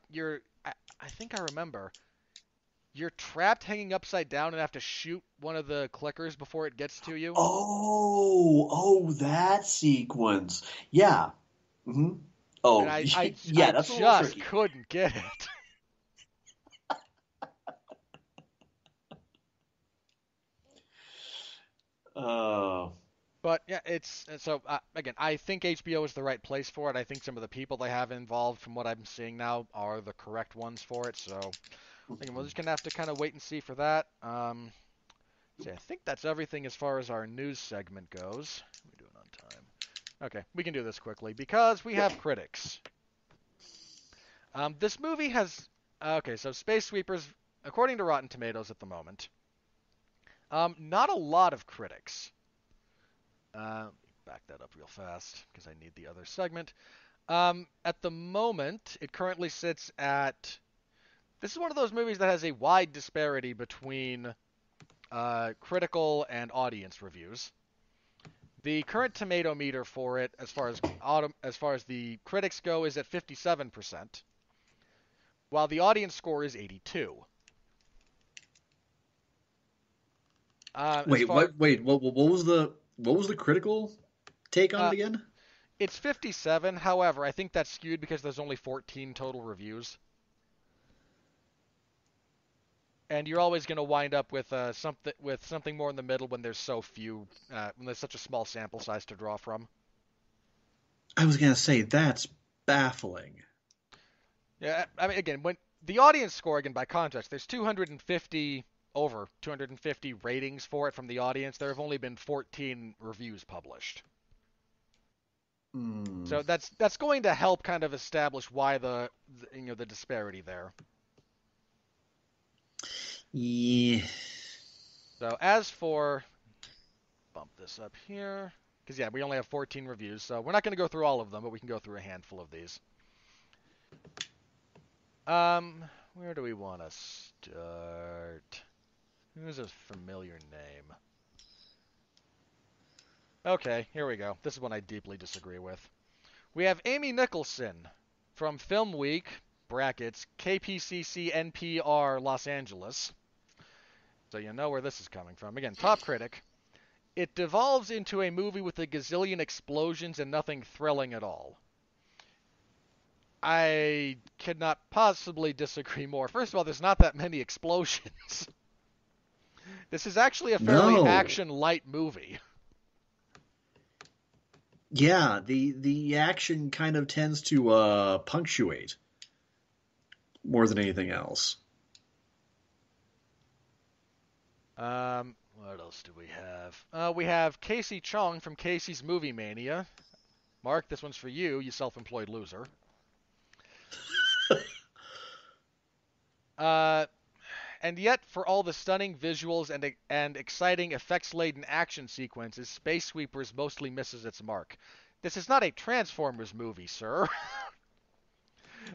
I think I remember. You're trapped hanging upside down and have to shoot one of the clickers before it gets to you. That sequence. Yeah. Hmm. And Oh, I yeah. That's a little just tricky. couldn't get it. Uh, But yeah, it's so again, I think HBO is the right place for it. I think some of the people they have involved, from what I'm seeing now, are the correct ones for it. So again, we're just gonna have to kind of wait and see for that. See, I think that's everything as far as our news segment goes. We're doing on time. Okay, we can do this quickly because we yep. have critics. This movie has okay, so Space Sweepers, according to Rotten Tomatoes at the moment, not a lot of critics. Let me back that up real fast because I need the other segment. At the moment, it currently sits at. This is one of those movies that has a wide disparity between critical and audience reviews. The current tomato meter for it, as far as the critics go, is at 57%, while the audience score is 82. As Wait, far what? Wait, what was the critical take on uh, it again? It's 57. However, I think that's skewed because there's only 14 total reviews, and you're always going to wind up with something more in the middle when there's so few, when there's such a small sample size to draw from. I was gonna say that's baffling. Yeah, I mean, again, when the audience score, again by contrast, there's 250. over 250 ratings for it from the audience. There have only been 14 reviews published. Hmm. So that's going to help kind of establish why the disparity there. Yeah. So as for bump this up here because yeah, we only have 14 reviews, so we're not going to go through all of them, but we can go through a handful of these. Where do we want to start? Who's a familiar name? Okay, here we go. This is one I deeply disagree with. We have Amy Nicholson from Film Week (brackets KPCC NPR Los Angeles). So you know where this is coming from. Again, top critic. It devolves into a movie with a gazillion explosions and nothing thrilling at all. I could not possibly disagree more. First of all, there's not that many explosions. This is actually a fairly No. action-light movie. Yeah, the action kind of tends to punctuate more than anything else. What else do we have? We have Casey Chong from Casey's Movie Mania. Mark, this one's for you, you self-employed loser. Uh, and yet, for all the stunning visuals and exciting effects-laden action sequences, Space Sweepers mostly misses its mark. This is not a Transformers movie, sir.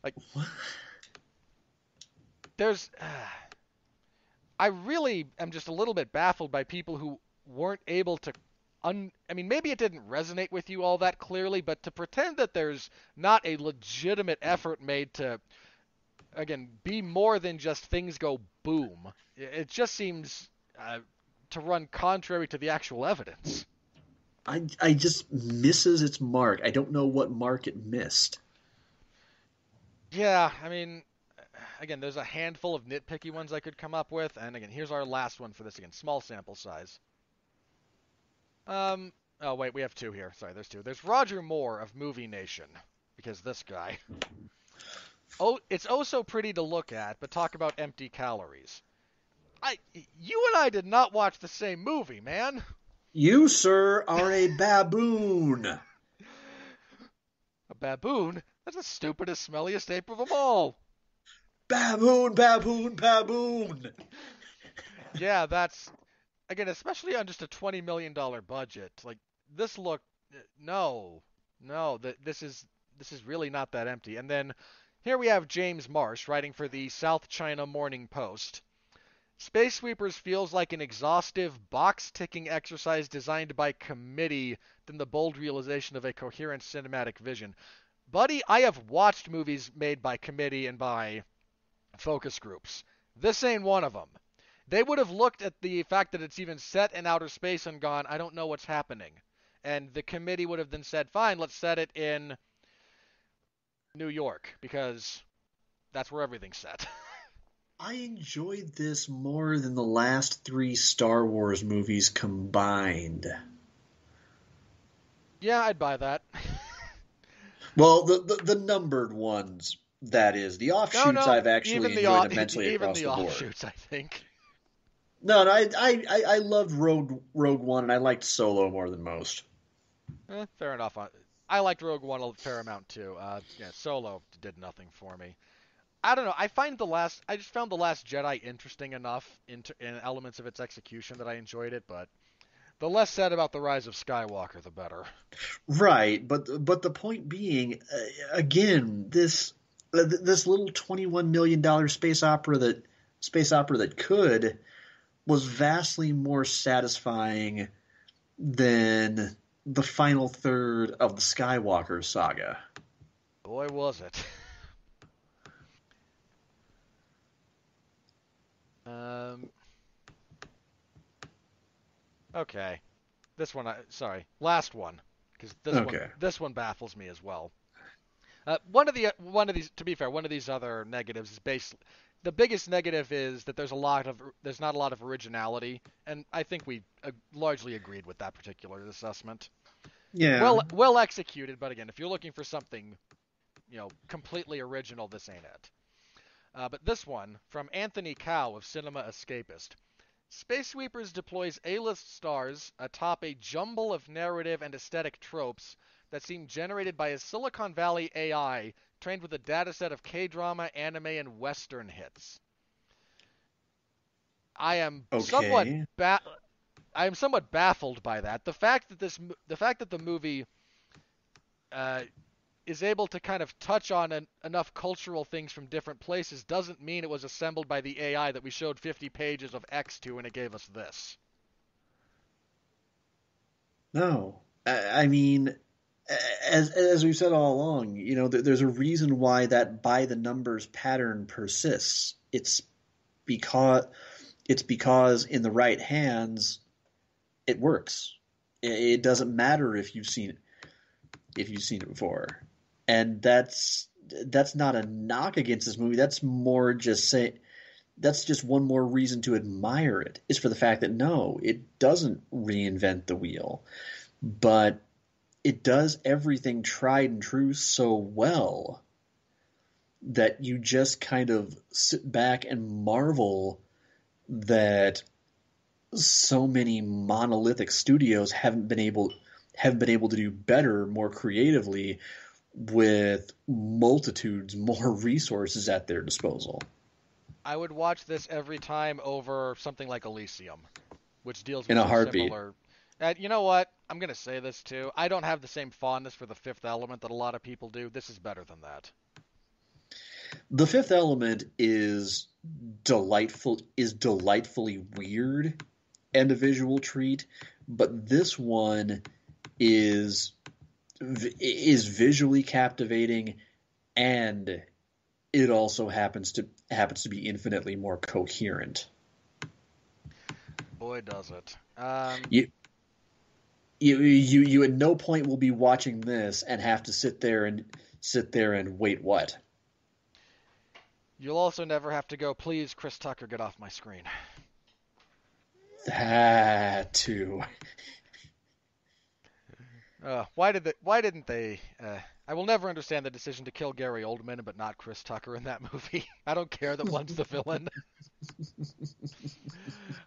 Like, there's... I really am just a little bit baffled by people who weren't able to I mean, maybe it didn't resonate with you all that clearly, but to pretend that there's not a legitimate effort made to, again, be more than just things go boom, it just seems to run contrary to the actual evidence. I just misses its mark. I don't know what mark it missed. Yeah, I mean, again, there's a handful of nitpicky ones I could come up with, and again, here's our last one for this. Again, small sample size. Oh wait, we have two here. Sorry, there's two. There's Roger Moore of Movie Nation, because this guy. Oh, it's oh so pretty to look at, but talk about empty calories. You and I did not watch the same movie, man. You, sir, are a baboon. A baboon? That's the stupidest, smelliest ape of them all. Baboon, baboon, baboon. Yeah, that's again, especially on just a $20 million budget. Like this look, no, no, this is really not that empty. And then here we have James Marsh writing for the South China Morning Post. Space Sweepers feels like an exhaustive, box-ticking exercise designed by committee than the bold realization of a coherent cinematic vision. Buddy, I have watched movies made by committee and by focus groups. This ain't one of them. They would have looked at the fact that it's even set in outer space and gone, I don't know what's happening. And the committee would have then said, fine, let's set it in New York, because that's where everything's set. I enjoyed this more than the last three Star Wars movies combined. Yeah, I'd buy that. Well, the numbered ones, that is. The No, offshoots, no, I've actually enjoyed immensely even across the the board. offshoots, I think. No, I loved Rogue One, and I liked Solo more than most. Fair enough. I liked Rogue One a fair amount too. Yeah, Solo did nothing for me. I don't know. I just found the Last Jedi interesting enough in elements of its execution that I enjoyed it. But the less said about the Rise of Skywalker, the better. Right, but the point being, again, this little $21 million space opera that could was vastly more satisfying than the final third of the Skywalker saga. Boy, was it. um. Okay. This one. Sorry. Last one, because Okay. this one baffles me as well. One of these, to be fair, one of these other negatives is the biggest negative is that there's not a lot of originality, and I think we largely agreed with that particular assessment. Yeah. Well executed, but again, if you're looking for something, completely original, this ain't it. But this one from Anthony Cow of Cinema Escapist. Space Sweepers deploys A-list stars atop a jumble of narrative and aesthetic tropes that seem generated by a Silicon Valley AI trained with a dataset of K-drama, anime, and Western hits. I am somewhat Okay. ba- I am somewhat baffled by that. The fact that the movie uh, is able to kind of touch on enough cultural things from different places doesn't mean it was assembled by the AI that we showed 50 pages of X to and it gave us this. No. I mean, as we've said all along, there's a reason why that by the numbers pattern persists. Because because in the right hands it works. It doesn't matter if you've seen it before, and that's not a knock against this movie. That's more just say that's just one more reason to admire it. Is for the fact that no, it doesn't reinvent the wheel, but it does everything tried and true so well that you just kind of sit back and marvel that so many monolithic studios haven't been able to do better, more creatively, with multitudes more resources at their disposal. I would watch this every time over something like Elysium, which deals In with a some heartbeat. similar. And you know what? I'm going to say this too. I don't have the same fondness for The Fifth Element that a lot of people do. This is better than that. The Fifth Element is delightfully weird and a visual treat, but this one is is visually captivating, and it also happens to be infinitely more coherent. Boy, does it. You you at no point will be watching this and have to sit there and wait what? You'll also never have to go, please, Chris Tucker, get off my screen. That too. Why didn't they? I will never understand the decision to kill Gary Oldman but not Chris Tucker in that movie. I don't care that one's the villain.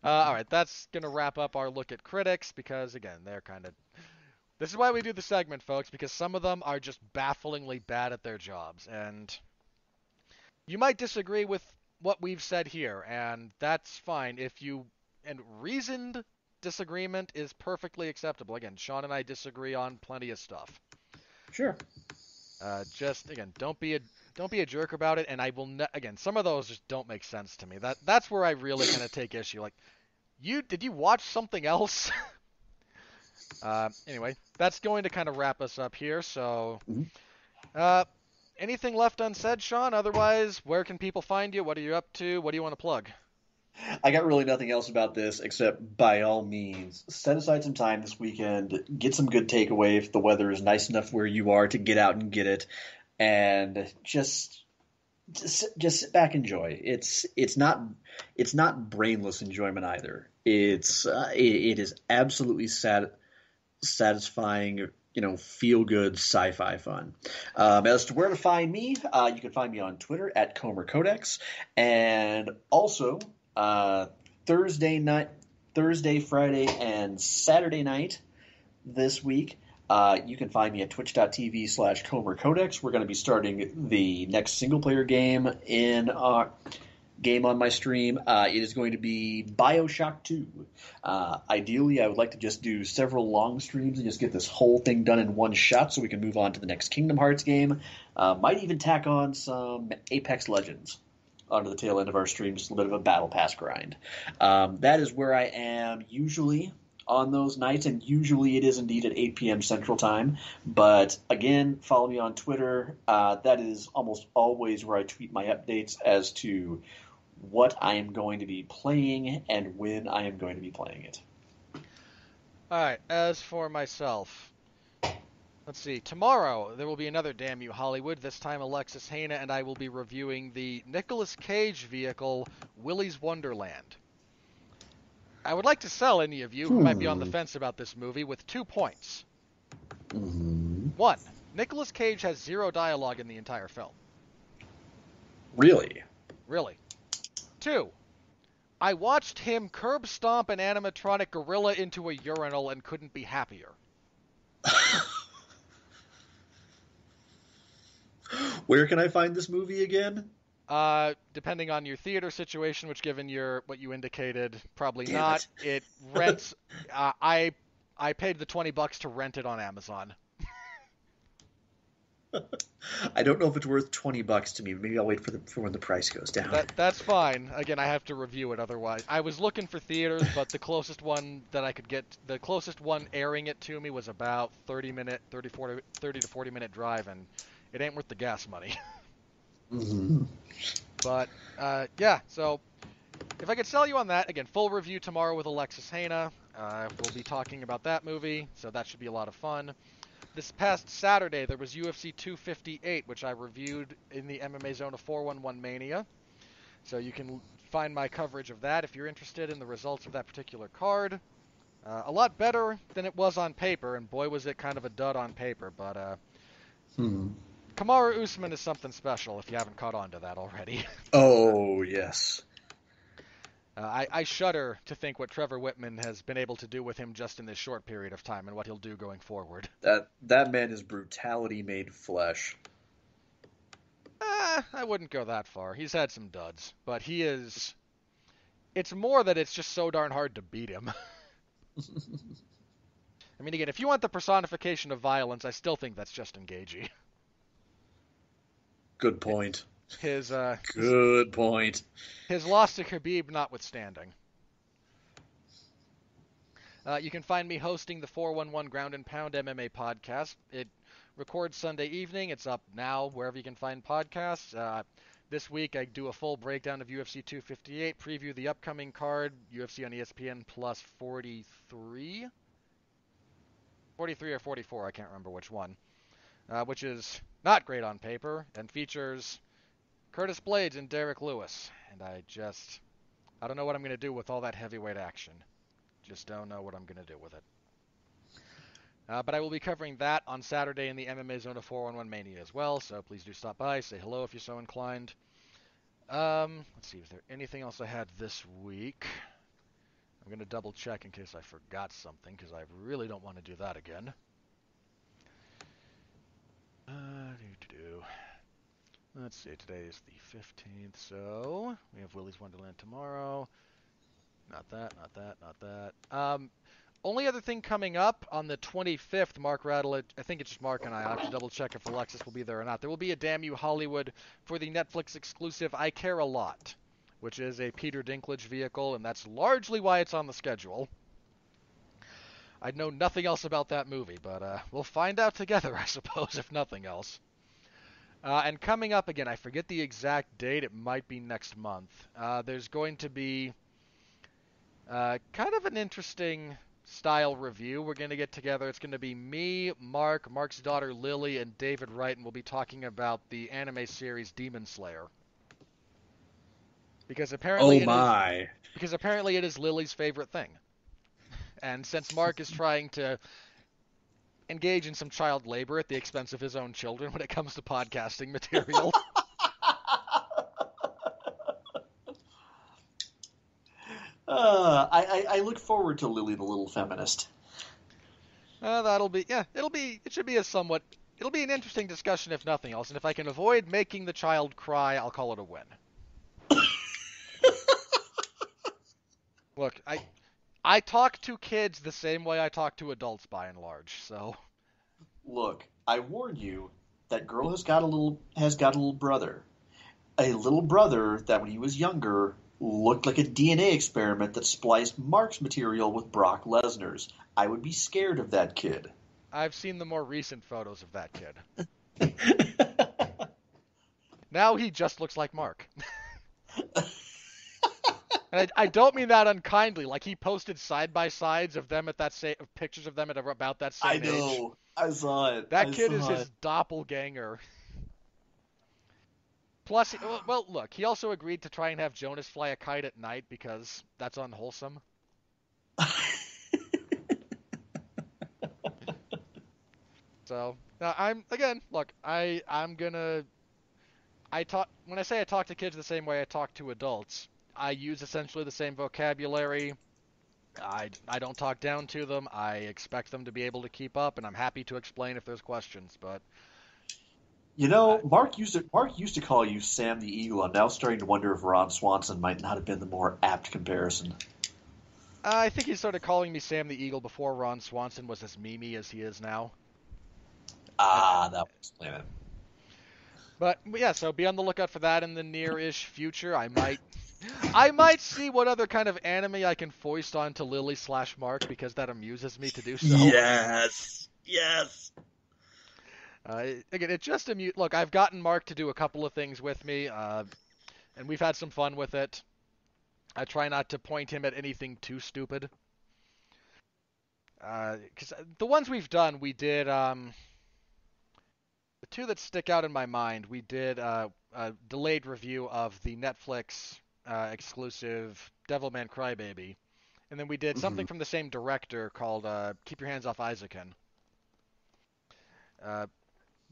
All right, that's gonna wrap up our look at critics because again, they're kind of. This is why we do the segment, folks, because some of them are just bafflingly bad at their jobs, and you might disagree with what we've said here, and that's fine. If you and reasoned disagreement is perfectly acceptable. Again, Sean and I disagree on plenty of stuff. Sure. Just again, don't be a jerk about it. And I will again, some of those just don't make sense to me. That's where I really kind of take issue. Like, did you watch something else? Anyway, that's going to kind of wrap us up here. So, Mhm. uh, anything left unsaid, Sean? Otherwise, where can people find you? What are you up to? What do you want to plug? I got really nothing else about this except by all means, set aside some time this weekend, get some good takeaway if the weather is nice enough where you are to get out and get it, and just sit back and enjoy. It's not brainless enjoyment either. It is absolutely satisfying, feel good sci-fi fun. As to where to find me, you can find me on Twitter at Comer Codex, and also uh, Thursday night, Thursday, Friday, and Saturday night this week. You can find me at twitch.tv/Comer Codex. We're going to be starting the next single player game in our game on my stream. It is going to be Bioshock 2. Ideally, I would like to just do several long streams and just get this whole thing done in one shot so we can move on to the next Kingdom Hearts game. Might even tack on some Apex Legends onto the tail end of our stream, just a little bit of a battle pass grind. That is where I am usually on those nights, and usually it is indeed at 8 p.m. Central Time. But again, follow me on Twitter. That is almost always where I tweet my updates as to what I am going to be playing and when I am going to be playing it. All right. As for myself, let's see. Tomorrow there will be another Damn You Hollywood. This time Alexis Hana and I will be reviewing the Nicolas Cage vehicle Willy's Wonderland. I would like to sell any of you who might be on the Hmm. fence about this movie with 2 points. Mm-hmm. One, Nicolas Cage has zero dialogue in the entire film. Really? Really. Two, I watched him curb stomp an animatronic gorilla into a urinal and couldn't be happier. Where can I find this movie again? Depending on your theater situation, which given your what you indicated, probably Damn not. it. It rents. Uh, I I paid the $20 to rent it on Amazon. I don't know if it's worth $20 to me. Maybe I'll wait for when the price goes down. That's fine. Again, I have to review it otherwise. I was looking for theaters, but the closest one that I could get, the closest one airing it to me was about 30 to 40 minute drive, and it ain't worth the gas money. Hmm. But yeah, so if I could sell you on that, again, full review tomorrow with Alexis Hana. We'll be talking about that movie, so that should be a lot of fun. This past Saturday, there was UFC 258, which I reviewed in the MMA Zone of 411 Mania. So you can find my coverage of that if you're interested in the results of that particular card. A lot better than it was on paper, and boy was it kind of a dud on paper, but Hmm. Kamaru Usman is something special if you haven't caught on to that already. Oh, yes. I shudder to think what Trevor Whitman has been able to do with him just in this short period of time and what he'll do going forward. That man is brutality made flesh. I wouldn't go that far. He's had some duds, but he is. It's more that it's just so darn hard to beat him. I mean, again, if you want the personification of violence, I still think that's just Engagey. Good point. His Good point. his loss to Khabib notwithstanding. You can find me hosting the 411 Ground and Pound MMA podcast. It records Sunday evening. It's up now wherever you can find podcasts. This week I do a full breakdown of UFC 258, preview the upcoming card, UFC on ESPN plus 43? 43 or 44, I can't remember which one. Which is not great on paper, and features Curtis Blades and Derek Lewis. And I don't know what I'm going to do with all that heavyweight action. Just don't know what I'm going to do with it. But I will be covering that on Saturday in the MMA Zone of 411 Mania as well, so please do stop by, say hello if you're so inclined. Let's see, is there anything else I had this week? I'm going to double check in case I forgot something, because I really don't want to do that again. Let's see, today is the 15th, so we have Willy's Wonderland tomorrow. Not that, not that, not that. Only other thing coming up on the 25th, Mark Rattle, I think it's just Mark and I. I'll have to double check if Alexis will be there or not. There will be a Damn You Hollywood for the Netflix exclusive I Care a Lot, which is a Peter Dinklage vehicle, and that's largely why it's on the schedule. I know nothing else about that movie, but we'll find out together, I suppose, if nothing else. And coming up again, I forget the exact date. It might be next month. There's going to be kind of an interesting style review we're going to get together. It's going to be me, Mark's daughter Lily, and David Wright, and we'll be talking about the anime series Demon Slayer. Because Oh apparently my. it is Lily's favorite thing. And since Mark is trying to engage in some child labor at the expense of his own children when it comes to podcasting material. I look forward to Lily the Little Feminist. It should be it'll be an interesting discussion if nothing else, and if I can avoid making the child cry, I'll call it a win. Look, I talk to kids the same way I talk to adults by and large, so. Look, I warn you, that girl has got a little brother. A little brother that when he was younger looked like a DNA experiment that spliced Mark's material with Brock Lesnar's. I would be scared of that kid. I've seen the more recent photos of that kid. Now he just looks like Mark. And I don't mean that unkindly. Like he posted side by sides of them at pictures of them at about that same age. I know. I saw it. That kid is his doppelganger. Plus, well, look, he also agreed to try and have Jonas fly a kite at night because that's unwholesome. So, I'm gonna. When I say I talk to kids the same way I talk to adults, I use essentially the same vocabulary. I don't talk down to them. I expect them to be able to keep up, and I'm happy to explain if there's questions. But You I, know, Mark used to call you Sam the Eagle. I'm now starting to wonder if Ron Swanson might not have been the more apt comparison. I think he started calling me Sam the Eagle before Ron Swanson was as memey as he is now. And Ah, that would explain it. but yeah, so be on the lookout for that in the near-ish future. I might see what other kind of anime I can foist onto Lily slash Mark because that amuses me to do so. Yes. Yes. Again, it just look. I've gotten Mark to do a couple of things with me, and we've had some fun with it. I try not to point him at anything too stupid. Because the ones we've done, we did the two that stick out in my mind. We did a delayed review of the Netflix exclusive Devilman Crybaby, and then we did Hmm. something from the same director called Keep Your Hands Off Isaacin. Uh,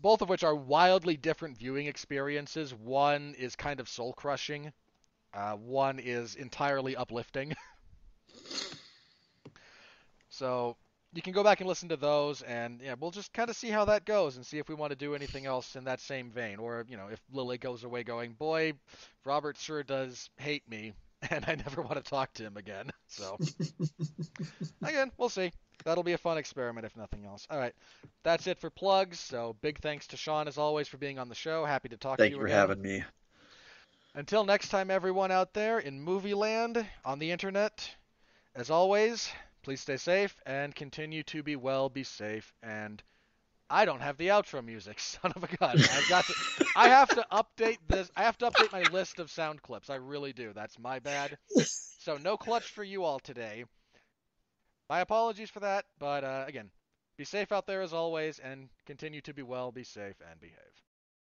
both of which are wildly different viewing experiences. One is kind of soul crushing. One is entirely uplifting. So you can go back and listen to those, and yeah, we'll just kind of see how that goes, and see if we want to do anything else in that same vein, or if Lily goes away going, boy, Robert sure does hate me, and I never want to talk to him again. So again, we'll see. That'll be a fun experiment, if nothing else. All right, that's it for plugs. So big thanks to Sean as always for being on the show. Happy to talk to Thank you you for again. having me. Until next time, everyone out there in movie land, on the internet, as always, please stay safe and continue to be well, be safe, and I don't have the outro music, son of a gun. I have to update this. I have to update my list of sound clips. I really do. That's my bad. So no clutch for you all today. My apologies for that, but again, be safe out there as always, and continue to be well, be safe, and behave.